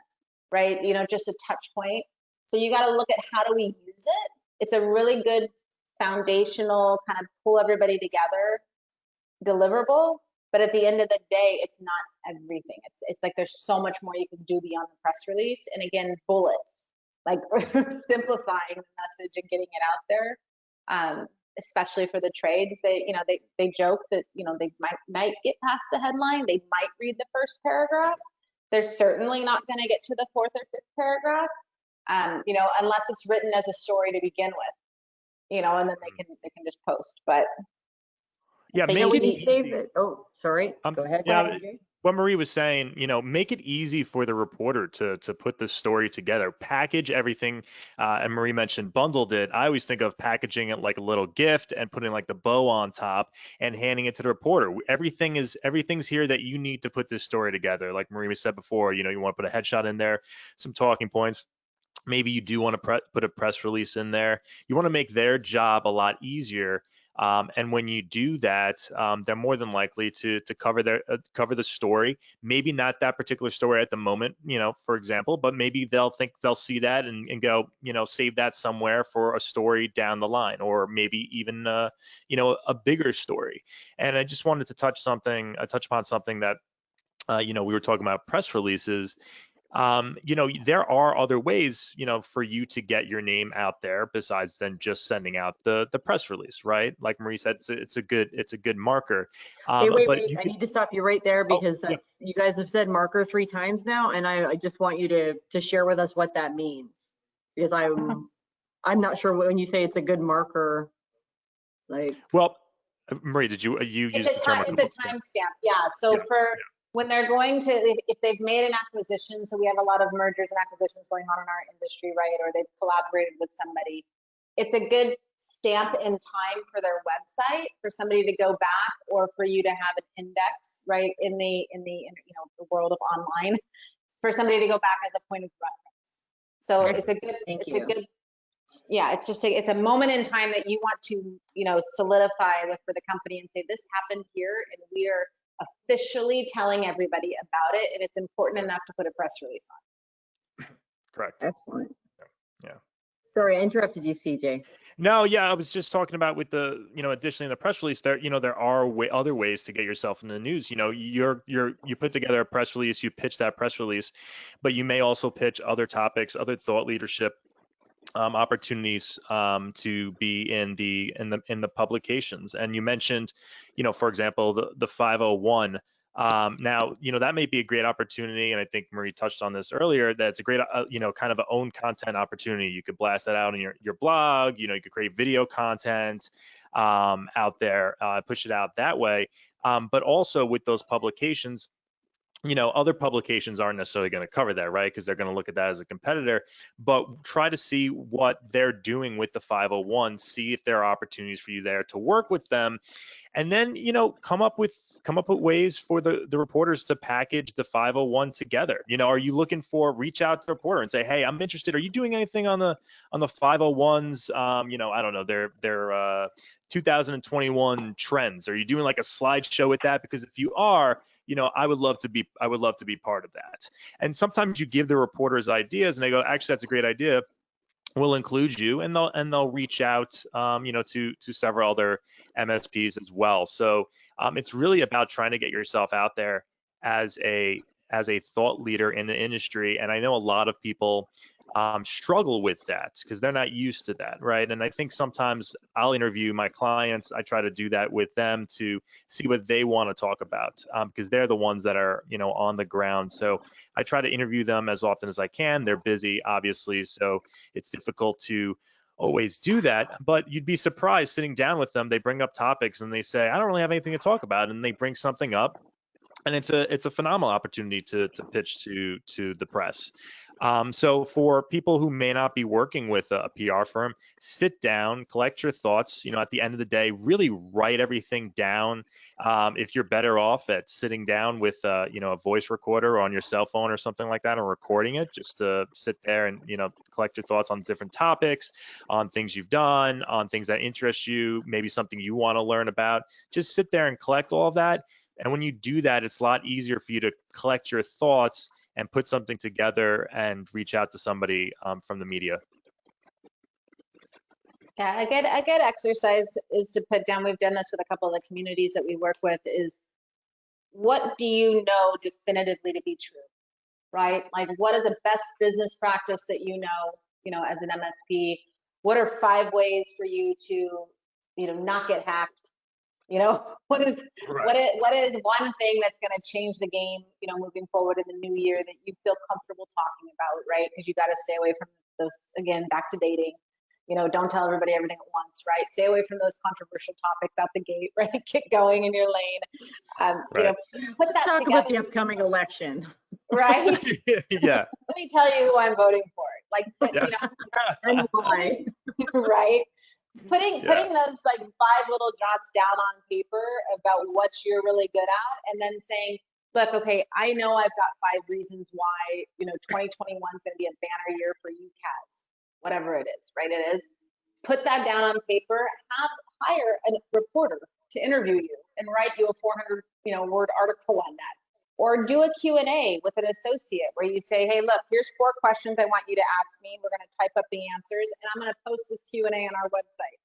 right? Just a touch point. So you got to look at how do we use it. It's a really good foundational kind of pull everybody together deliverable. But at the end of the day, it's not everything. It's like there's so much more you can do beyond the press release. And again, bullets, like simplifying the message and getting it out there. Especially for the trades, they joke that, they might get past the headline. They might read the first paragraph. They're certainly not going to get to the fourth or fifth paragraph, unless it's written as a story to begin with, and then they can just post. But yeah, maybe you say that. Oh, sorry. Go ahead. Yeah, what Marie was saying, make it easy for the reporter to put the story together, package everything. And Marie mentioned bundled it. I always think of packaging it like a little gift and putting like the bow on top and handing it to the reporter. Everything's here that you need to put this story together. Like Marie said before, you want to put a headshot in there, some talking points. Maybe you do want to put a press release in there. You want to make their job a lot easier. And when you do that, they're more than likely to cover the story. Maybe not that particular story at the moment, for example, but maybe they'll see that and go, save that somewhere for a story down the line, or maybe even a bigger story. And I just wanted to touch upon something that we were talking about press releases. There are other ways, for you to get your name out there besides than just sending out the press release, right? Like Marie said, it's a good marker. Hey, wait, I need to stop you right there because you guys have said marker 3 times now, and I just want you to share with us what that means, because I'm not sure when you say it's a good marker, like. Well, Marie, did you use the term? It's a timestamp, yeah. So when they're going to, if they've made an acquisition, so we have a lot of mergers and acquisitions going on in our industry, right? Or they've collaborated with somebody. It's a good stamp in time for their website, for somebody to go back, or for you to have an index, right, in the world of online, for somebody to go back as a point of reference. So it's a good, it's a moment in time that you want to, solidify with for the company and say, this happened here, and we are officially telling everybody about it, and it's important enough to put a press release on. Correct. Excellent. Yeah. Sorry, I interrupted you, CJ. No, yeah, I was just talking about with the, additionally in the press release there, there are other ways to get yourself in the news. You put together a press release, you pitch that press release, but you may also pitch other topics, other thought leadership opportunities to be in the publications. And you mentioned, for example, the 501. Now, that may be a great opportunity, and I think Marie touched on this earlier, that it's a great, kind of an own content opportunity. You could blast that out in your blog, you could create video content out there, push it out that way. But also with those publications, other publications aren't necessarily going to cover that, right? Because they're going to look at that as a competitor, but try to see what they're doing with the 501, see if there are opportunities for you there to work with them. And then, come up with ways for the reporters to package the 501 together. Are you looking for, reach out to the reporter and say, hey, I'm interested. Are you doing anything on the 501s? I don't know, their 2021 trends. Are you doing like a slideshow with that? Because if you are, I would love to be part of that. And sometimes you give the reporters ideas and they go, actually, that's a great idea. We'll include you, and they'll reach out, to several other MSPs as well. So it's really about trying to get yourself out there as a as a thought leader in the industry. And I know a lot of people struggle with that because they're not used to that, right? And I think sometimes I'll interview my clients. I try to do that with them to see what they want to talk about because they're the ones that are, on the ground. So I try to interview them as often as I can. They're busy, obviously, so it's difficult to always do that, but you'd be surprised sitting down with them. They bring up topics and they say, I don't really have anything to talk about, and they bring something up, and it's a phenomenal opportunity to pitch to the press. So for people who may not be working with a PR firm, sit down, collect your thoughts. At the end of the day, really write everything down. If you're better off at sitting down with a voice recorder on your cell phone or something like that, and recording it, just to sit there and collect your thoughts on different topics, on things you've done, on things that interest you, maybe something you want to learn about. Just sit there and collect all of that. And when you do that, it's a lot easier for you to collect your thoughts and put something together and reach out to somebody from the media. Yeah, a good exercise is to put down, we've done this with a couple of the communities that we work with, is what do you know definitively to be true, right? Like, what is a best business practice that as an MSP? What are 5 ways for you to, not get hacked? What is one thing that's going to change the game, moving forward in the new year that you feel comfortable talking about, right? Because you got to stay away from those, again, back to dating. Don't tell everybody everything at once, right? Stay away from those controversial topics out the gate, right? Get going in your lane. Right. Put that Let's talk together, about the upcoming election. right? Yeah. Let me tell you who I'm voting for. Like, Yeah. And why? right? Putting those like 5 little dots down on paper about what you're really good at, and then saying, look, okay, I know I've got 5 reasons why 2021 is going to be a banner year for UCAS, whatever it is, right? It is. Put that down on paper. Hire a reporter to interview you and write you a 400 word article on that. Or do a Q&A with an associate where you say, hey, look, here's 4 questions I want you to ask me. We're going to type up the answers, and I'm going to post this Q&A on our website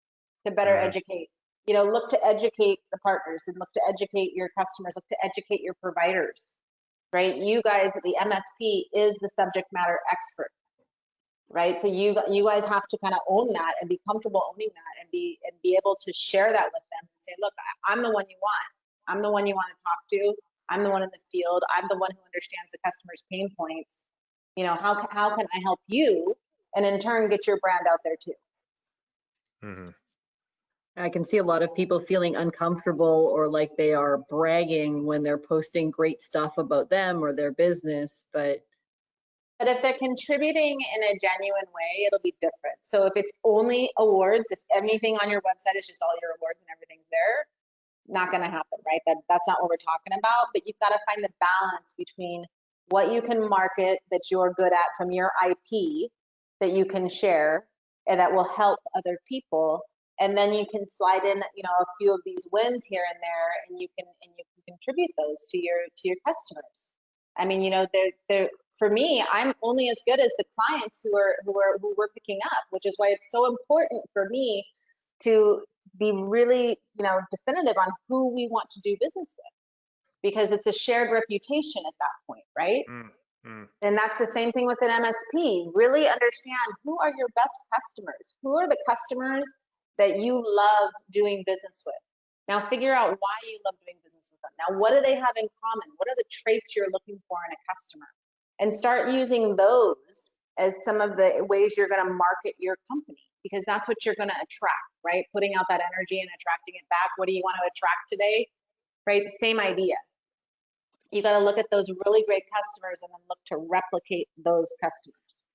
to better educate. Look to educate the partners, and look to educate your customers, look to educate your providers, right? You guys, the MSP is the subject matter expert, right? So you guys have to kind of own that and be comfortable owning that, and be able to share that with them and say, look, I'm the one you want. I'm the one you want to talk to. I'm the one in the field. I'm the one who understands the customer's pain points. How can I help you? And in turn, get your brand out there too. Mm-hmm. I can see a lot of people feeling uncomfortable or like they are bragging when they're posting great stuff about them or their business, but if they're contributing in a genuine way, it'll be different. So if it's only awards, if anything on your website is just all your awards and everything's there, not going to happen, right? That's not what we're talking about. But you've got to find the balance between what you can market that you're good at from your IP that you can share and that will help other people, and then you can slide in a few of these wins here and there, and you can contribute those to your customers. I mean, they're for me, I'm only as good as the clients who we're picking up, which is why it's so important for me to be really, definitive on who we want to do business with, because it's a shared reputation at that point, right? Mm-hmm. And that's the same thing with an MSP. Really understand who are your best customers, who are the customers that you love doing business with. Now figure out why you love doing business with them. Now, what do they have in common? What are the traits you're looking for in a customer? And start using those as some of the ways you're going to market your company, because that's what you're going to attract, right? Putting out that energy and attracting it back. What do you want to attract today, right? The same idea. You got to look at those really great customers and then look to replicate those customers.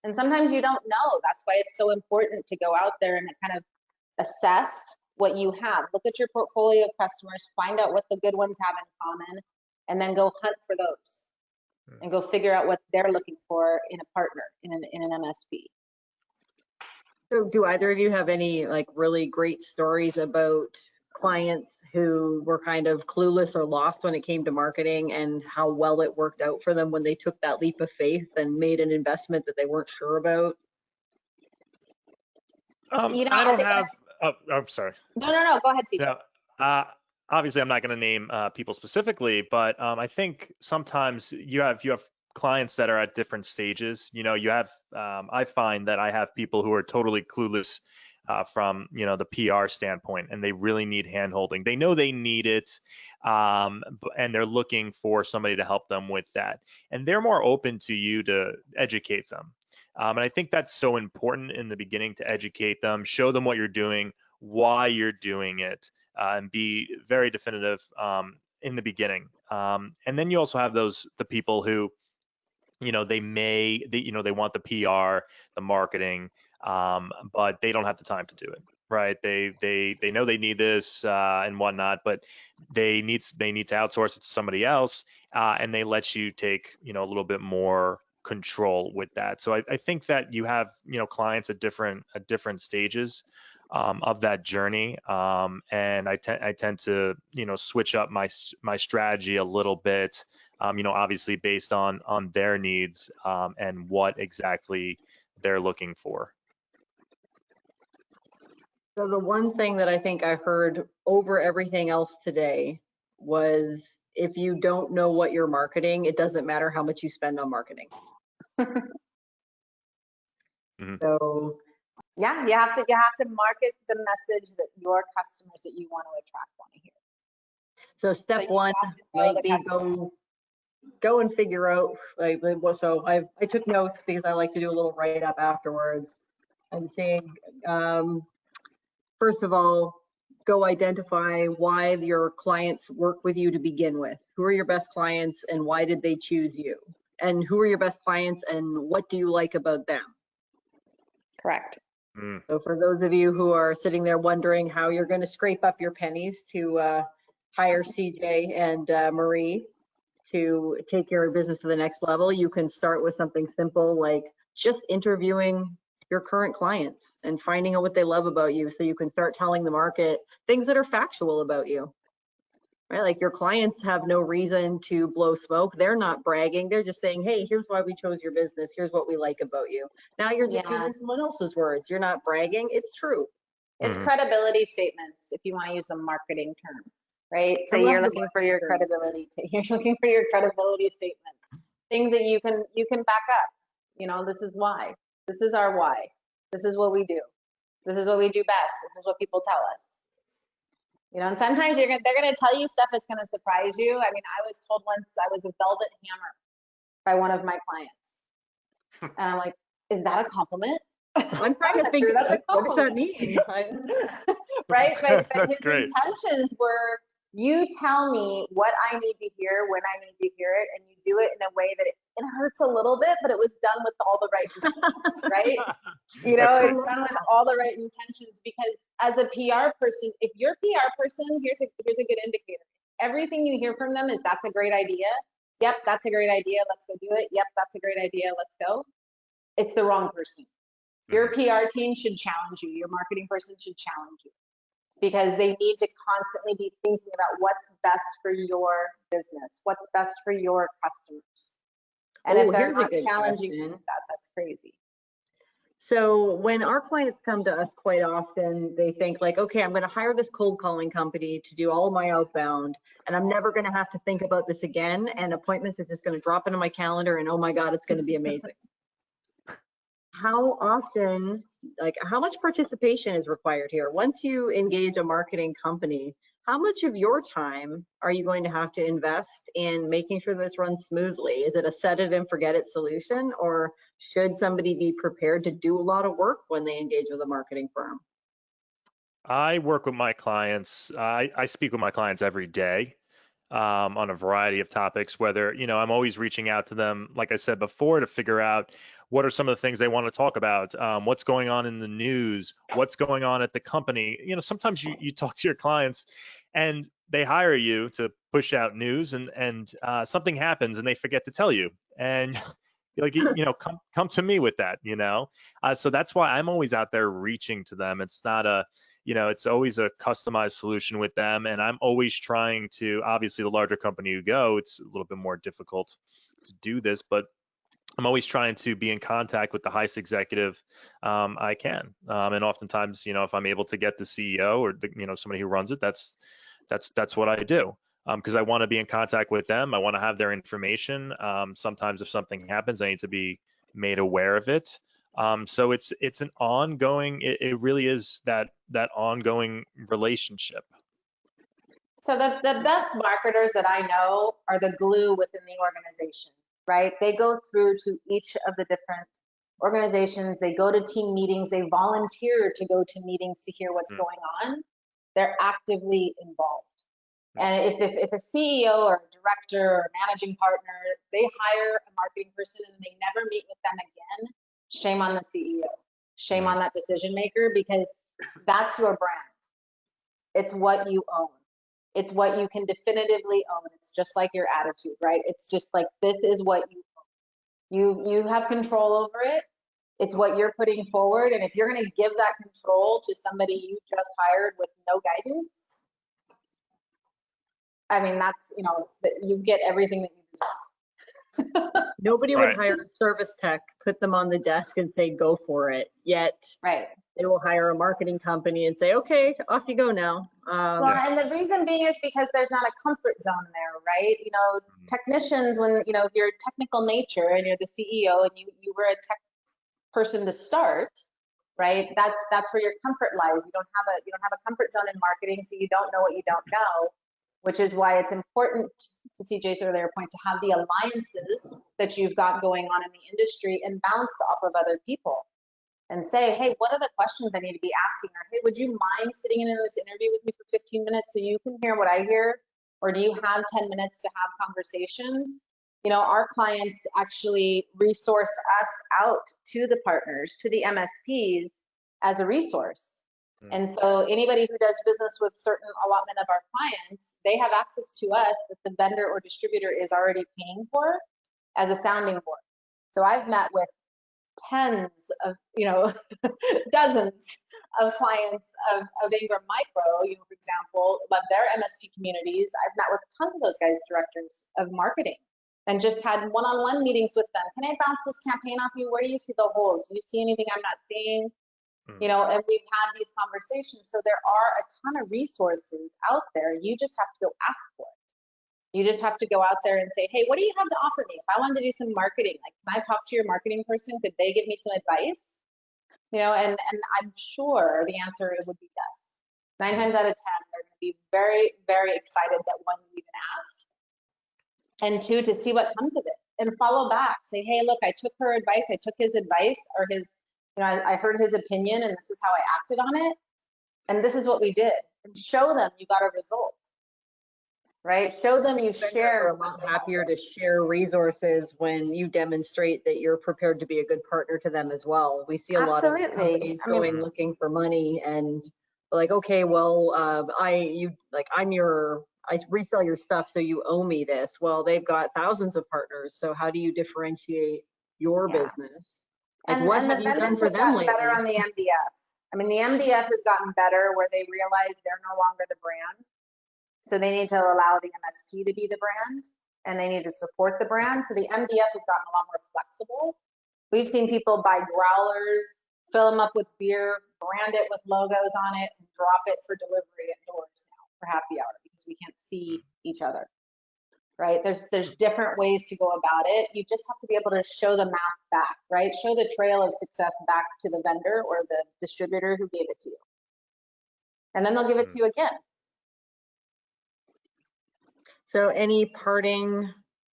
And sometimes you don't know. That's why it's so important to go out there and kind of assess what you have. Look at your portfolio of customers, find out what the good ones have in common, and then go hunt for those and go figure out what they're looking for in a partner, in an MSP. So do either of you have any like really great stories about clients who were kind of clueless or lost when it came to marketing, and how well it worked out for them when they took that leap of faith and made an investment that they weren't sure about? I don't have. Oh, I'm sorry. No. Go ahead, CJ. No, obviously I'm not going to name people specifically, but I think sometimes you have clients that are at different stages. You know, you have I find that I have people who are totally clueless from the PR standpoint, and they really need handholding. They know they need it, and they're looking for somebody to help them with that. And they're more open to you to educate them. And I think that's so important in the beginning, to educate them, show them what you're doing, why you're doing it, and be very definitive in the beginning. And then you also have the people who, they want the PR, the marketing, but they don't have the time to do it, right? They know they need this and whatnot, but they need to outsource it to somebody else, and they let you take a little bit more control with that. So I think that you have clients at different stages of that journey, and I tend to switch up my strategy a little bit, obviously based on their needs and what exactly they're looking for. So the one thing that I think I heard over everything else today was, if you don't know what you're marketing, it doesn't matter how much you spend on marketing. Mm-hmm. So yeah, you have to market the message that your customers that you want to attract want to hear. So step one might be go and figure out, so I took notes because I like to do a little write up afterwards. I'm saying, first of all, go identify why your clients work with you to begin with. Who are your best clients and why did they choose you? And who are your best clients and what do you like about them? Correct. So for those of you who are sitting there wondering how you're going to scrape up your pennies to hire CJ and Marie to take your business to the next level, you can start with something simple like just interviewing your current clients and finding out what they love about you, so you can start telling the market things that are factual about you, right? Like, your clients have no reason to blow smoke. They're not bragging. They're just saying, hey, here's why we chose your business. Here's what we like about you. Now you're just using someone else's words. You're not bragging. It's true. It's credibility statements, if you want to use a marketing term, right? So you're looking for your credibility. You're looking for your credibility statements, things that you can back up. This is why. This is our why. This is what we do. This is what we do best. This is what people tell us. And sometimes they're gonna tell you stuff that's gonna surprise you. I mean, I was told once I was a velvet hammer by one of my clients, and I'm like, is that a compliment? I'm trying to figure out what does that mean. Right, but That's his great. intentions were, you tell me what I need to hear when I need to hear it, and you do it in a way that it hurts a little bit, but it was done with all the right intentions, right? It's done with all the right intentions, because as a PR person, if you're a PR person, here's a good indicator. Everything you hear from them is, that's a great idea. Yep, that's a great idea. Let's go do it. Yep, that's a great idea. Let's go. It's the wrong person. Your PR team should challenge you. Your marketing person should challenge you, because they need to constantly be thinking about what's best for your business, what's best for your customers. And if they're not challenging you with that, that's crazy. So when our clients come to us, quite often they think like, okay, I'm going to hire this cold calling company to do all of my outbound, and I'm never going to have to think about this again. And appointments are just going to drop into my calendar, and oh my God, it's going to be amazing. How often, how much participation is required here? Once you engage a marketing company, how much of your time are you going to have to invest in making sure this runs smoothly? Is it a set it and forget it solution, or should somebody be prepared to do a lot of work when they engage with a marketing firm? I work with my clients. I speak with my clients every day on a variety of topics, whether, I'm always reaching out to them, like I said before, to figure out what are some of the things they want to talk about, what's going on in the news, what's going on at the company. Sometimes you talk to your clients and they hire you to push out news, and something happens and they forget to tell you. And come to me with that, so that's why I'm always out there reaching to them. It's not it's always a customized solution with them. And I'm always trying to, obviously the larger company you go, it's a little bit more difficult to do this, but I'm always trying to be in contact with the highest executive I can. And oftentimes, if I'm able to get the CEO or somebody who runs it, that's that's what I do. Because I want to be in contact with them. I want to have their information. Sometimes if something happens, I need to be made aware of it. So it's an ongoing, it really is that ongoing relationship. So the best marketers that I know are the glue within the organization, right? They go through to each of the different organizations. They go to team meetings. They volunteer to go to meetings to hear what's going on. They're actively involved. And if a CEO or a director or managing partner, they hire a marketing person and they never meet with them again, shame on the CEO, shame on that decision maker, because that's your brand. It's what you own. It's what you can definitively own. It's just like your attitude, right? It's just like, this is what you own. You have control over it. It's what you're putting forward. And if you're going to give that control to somebody you just hired with no guidance, I mean, that's, you get everything that you deserve. Nobody would hire a service tech, put them on the desk and say, go for it. Yet they will hire a marketing company and say, okay, off you go now. Well, and the reason being is because there's not a comfort zone there, right? Technicians, when, if you're technical nature and you're the CEO and you were a tech person to start, right? That's where your comfort lies. You don't have a comfort zone in marketing, so you don't know what you don't know, which is why it's important, to CJ's earlier point, to have the alliances that you've got going on in the industry and bounce off of other people and say, hey, what are the questions I need to be asking? Or, hey, would you mind sitting in this interview with me for 15 minutes so you can hear what I hear? Or do you have 10 minutes to have conversations? Our clients actually resource us out to the partners, to the MSPs as a resource. And so anybody who does business with certain allotment of our clients, they have access to us that the vendor or distributor is already paying for as a sounding board. So I've met with tens of, dozens of clients of Ingram Micro, for example, love their MSP communities. I've met with tons of those guys, directors of marketing, and just had one-on-one meetings with them. Can I bounce this campaign off you? Where do you see the holes? Do you see anything I'm not seeing? And we've had these conversations. So there are a ton of resources out there. You just have to go ask for it. You just have to go out there and say, hey, what do you have to offer me? If I wanted to do some marketing, like, can I talk to your marketing person? Could they give me some advice? And I'm sure the answer would be yes. 9 times out of 10, they're going to be very, very excited that, one, you even asked, and 2, to see what comes of it and follow back. Say, hey, look, I took her advice. I took his advice, or his, I heard his opinion, and this is how I acted on it. And this is what we did. And show them you got a result. Right? Show them you share. They're a lot happier to share resources when you demonstrate that you're prepared to be a good partner to them as well. We see a lot of companies going looking for money and like, okay, well, I resell your stuff, so you owe me this. Well, they've got thousands of partners. So how do you differentiate your business? Like, and what have you done for them lately? Better on the MDF. I mean, the MDF has gotten better where they realize they're no longer the brand. So they need to allow the MSP to be the brand, and they need to support the brand. So the MDF has gotten a lot more flexible. We've seen people buy growlers, fill them up with beer, brand it with logos on it, and drop it for delivery at doors now for happy hour because we can't see each other, right? There's different ways to go about it. You just have to be able to show the map back, right? Show the trail of success back to the vendor or the distributor who gave it to you. And then they'll give it to you again. So any parting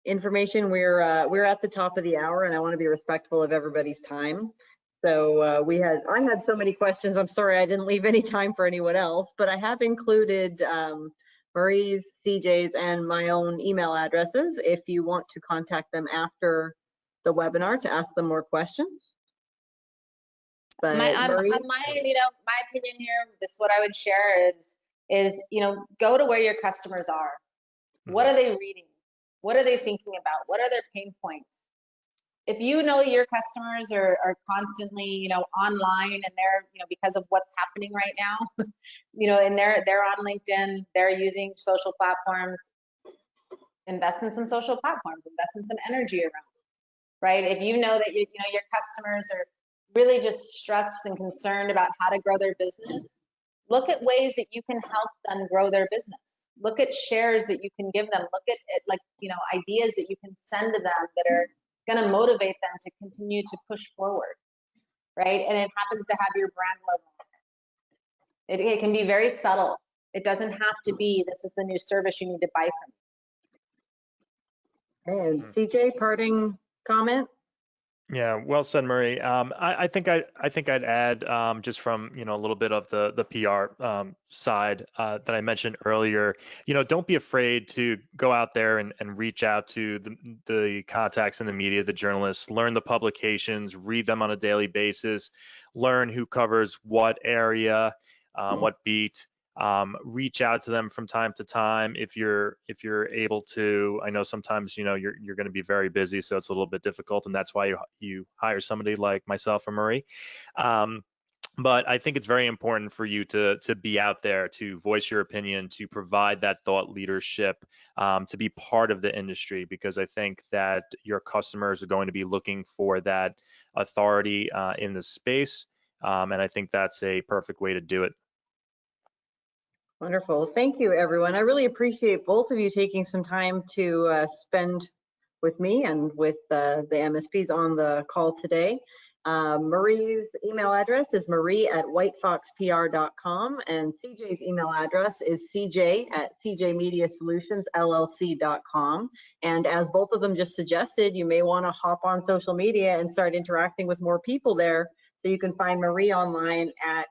information? We're at the top of the hour, and I want to be respectful of everybody's time. So I had so many questions. I'm sorry I didn't leave any time for anyone else, but I have included Marie's, CJ's, and my own email addresses if you want to contact them after the webinar to ask them more questions. But my opinion here, this what I would share is go to where your customers are. What are they reading? What are they thinking about? What are their pain points? If you know your customers are constantly, online, and they're, because of what's happening right now, and they're on LinkedIn, they're using social platforms, invest in some social platforms, invest in some energy around, right? If you know that, your customers are really just stressed and concerned about how to grow their business, look at ways that you can help them grow their business. Look at shares that you can give them. Look at like, you know, ideas that you can send to them that are going to motivate them to continue to push forward, right? And it happens to have your brand logo on it. It can be very subtle. It doesn't have to be, this is the new service you need to buy from me. And CJ, parting comment? Yeah, well said, Marie. I think I'd add just from a little bit of the PR side that I mentioned earlier. Don't be afraid to go out there and reach out to the contacts in the media, the journalists. Learn the publications, read them on a daily basis. Learn who covers what area, what beat. Reach out to them from time to time if you're able to. I know sometimes you're going to be very busy, so it's a little bit difficult, and that's why you hire somebody like myself or Marie. But I think it's very important for you to be out there, to voice your opinion, to provide that thought leadership, to be part of the industry, because I think that your customers are going to be looking for that authority in the space, and I think that's a perfect way to do it. Wonderful. Thank you, everyone. I really appreciate both of you taking some time to spend with me and with the MSPs on the call today. Marie's email address is marie@whitefoxpr.com, and CJ's email address is cj@cjmediasolutionsllc.com. And as both of them just suggested, you may want to hop on social media and start interacting with more people there. So you can find Marie online at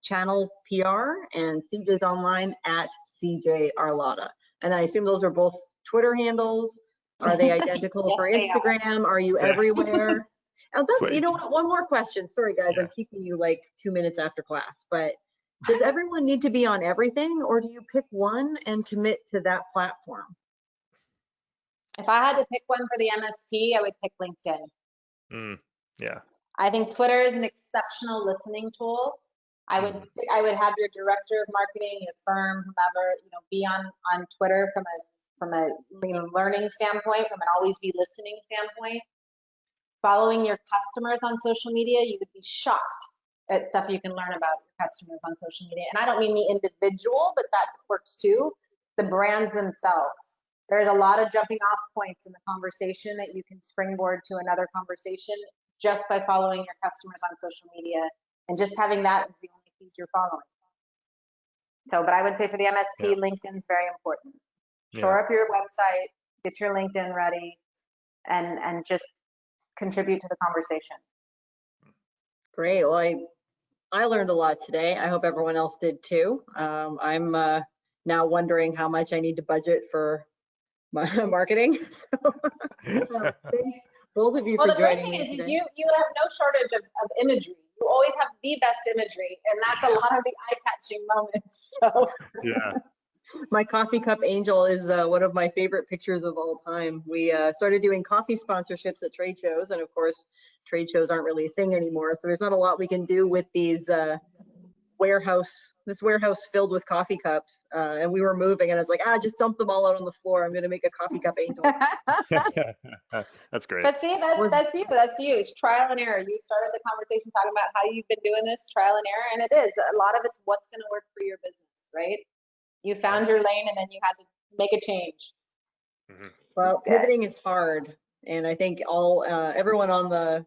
Channel PR and CJ's online at CJ Arlotta. And I assume those are both Twitter handles. Are they identical Yes, for they are. Instagram? Are you everywhere? Oh, you know what? One more question. Sorry, guys, Yeah. I'm keeping you like 2 minutes after class. But does everyone need to be on everything, or do you pick one and commit to that platform? If I had to pick one for the MSP, I would pick LinkedIn. Yeah. I think Twitter is an exceptional listening tool. I would have your director of marketing, your firm, whomever, be on Twitter from a learning standpoint, from an always be listening standpoint. Following your customers on social media, you would be shocked at stuff you can learn about your customers on social media. And I don't mean the individual, but that works too. The brands themselves. There's a lot of jumping off points in the conversation that you can springboard to another conversation just by following your customers on social media, and just having that is the only feed you're following. So, but I would say for the MSP, LinkedIn is very important. Shore up your website, get your LinkedIn ready, and just contribute to the conversation. Great. Well, I learned a lot today. I hope everyone else did too. I'm now wondering how much I need to budget for my marketing. Thanks both of you for joining me today. Well, the great thing is you have no shortage of imagery. You always have the best imagery, and that's a lot of the eye-catching moments. So. Yeah. My coffee cup angel is one of my favorite pictures of all time. We started doing coffee sponsorships at trade shows, and of course, trade shows aren't really a thing anymore. So there's not a lot we can do with these this warehouse filled with coffee cups. And we were moving, and I was like, just dump them all out on the floor. I'm going to make a coffee cup angel. That's great. But see, that's you. It's trial and error. You started the conversation talking about how you've been doing this, trial and error, and it is. A lot of it's what's going to work for your business, right? You found your lane, and then you had to make a change. Well, pivoting is hard, and I think everyone on the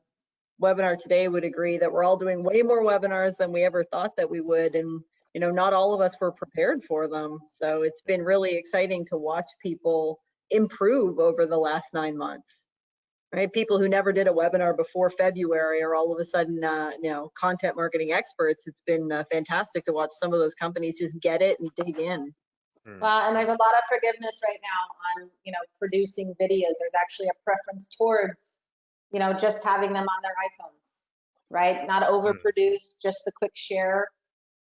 webinar today would agree that we're all doing way more webinars than we ever thought that we would, and not all of us were prepared for them. So it's been really exciting to watch people improve over the last 9 months. Right? People who never did a webinar before February are all of a sudden, content marketing experts. It's been fantastic to watch some of those companies just get it and dig in. Well, and there's a lot of forgiveness right now on, producing videos. There's actually a preference towards, just having them on their iPhones, right? Not overproduced, just the quick share,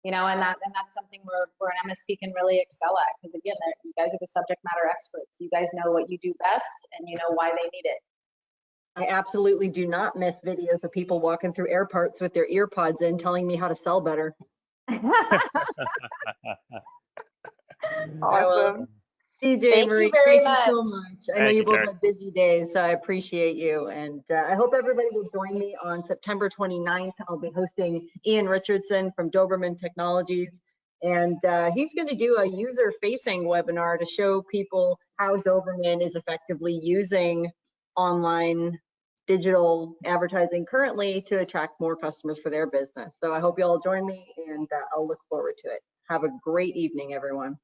and that's something where an MSP can really excel at. Because again, you guys are the subject matter experts. You guys know what you do best, and you know why they need it. I absolutely do not miss videos of people walking through airports with their ear pods in, telling me how to sell better. Awesome. CJ, Marie, thank you so much. I know you both have busy days, so I appreciate you. And I hope everybody will join me on September 29th. I'll be hosting Ian Richardson from Doberman Technologies. And he's going to do a user-facing webinar to show people how Doberman is effectively using online digital advertising currently to attract more customers for their business. So I hope you all join me, and I'll look forward to it. Have a great evening, everyone.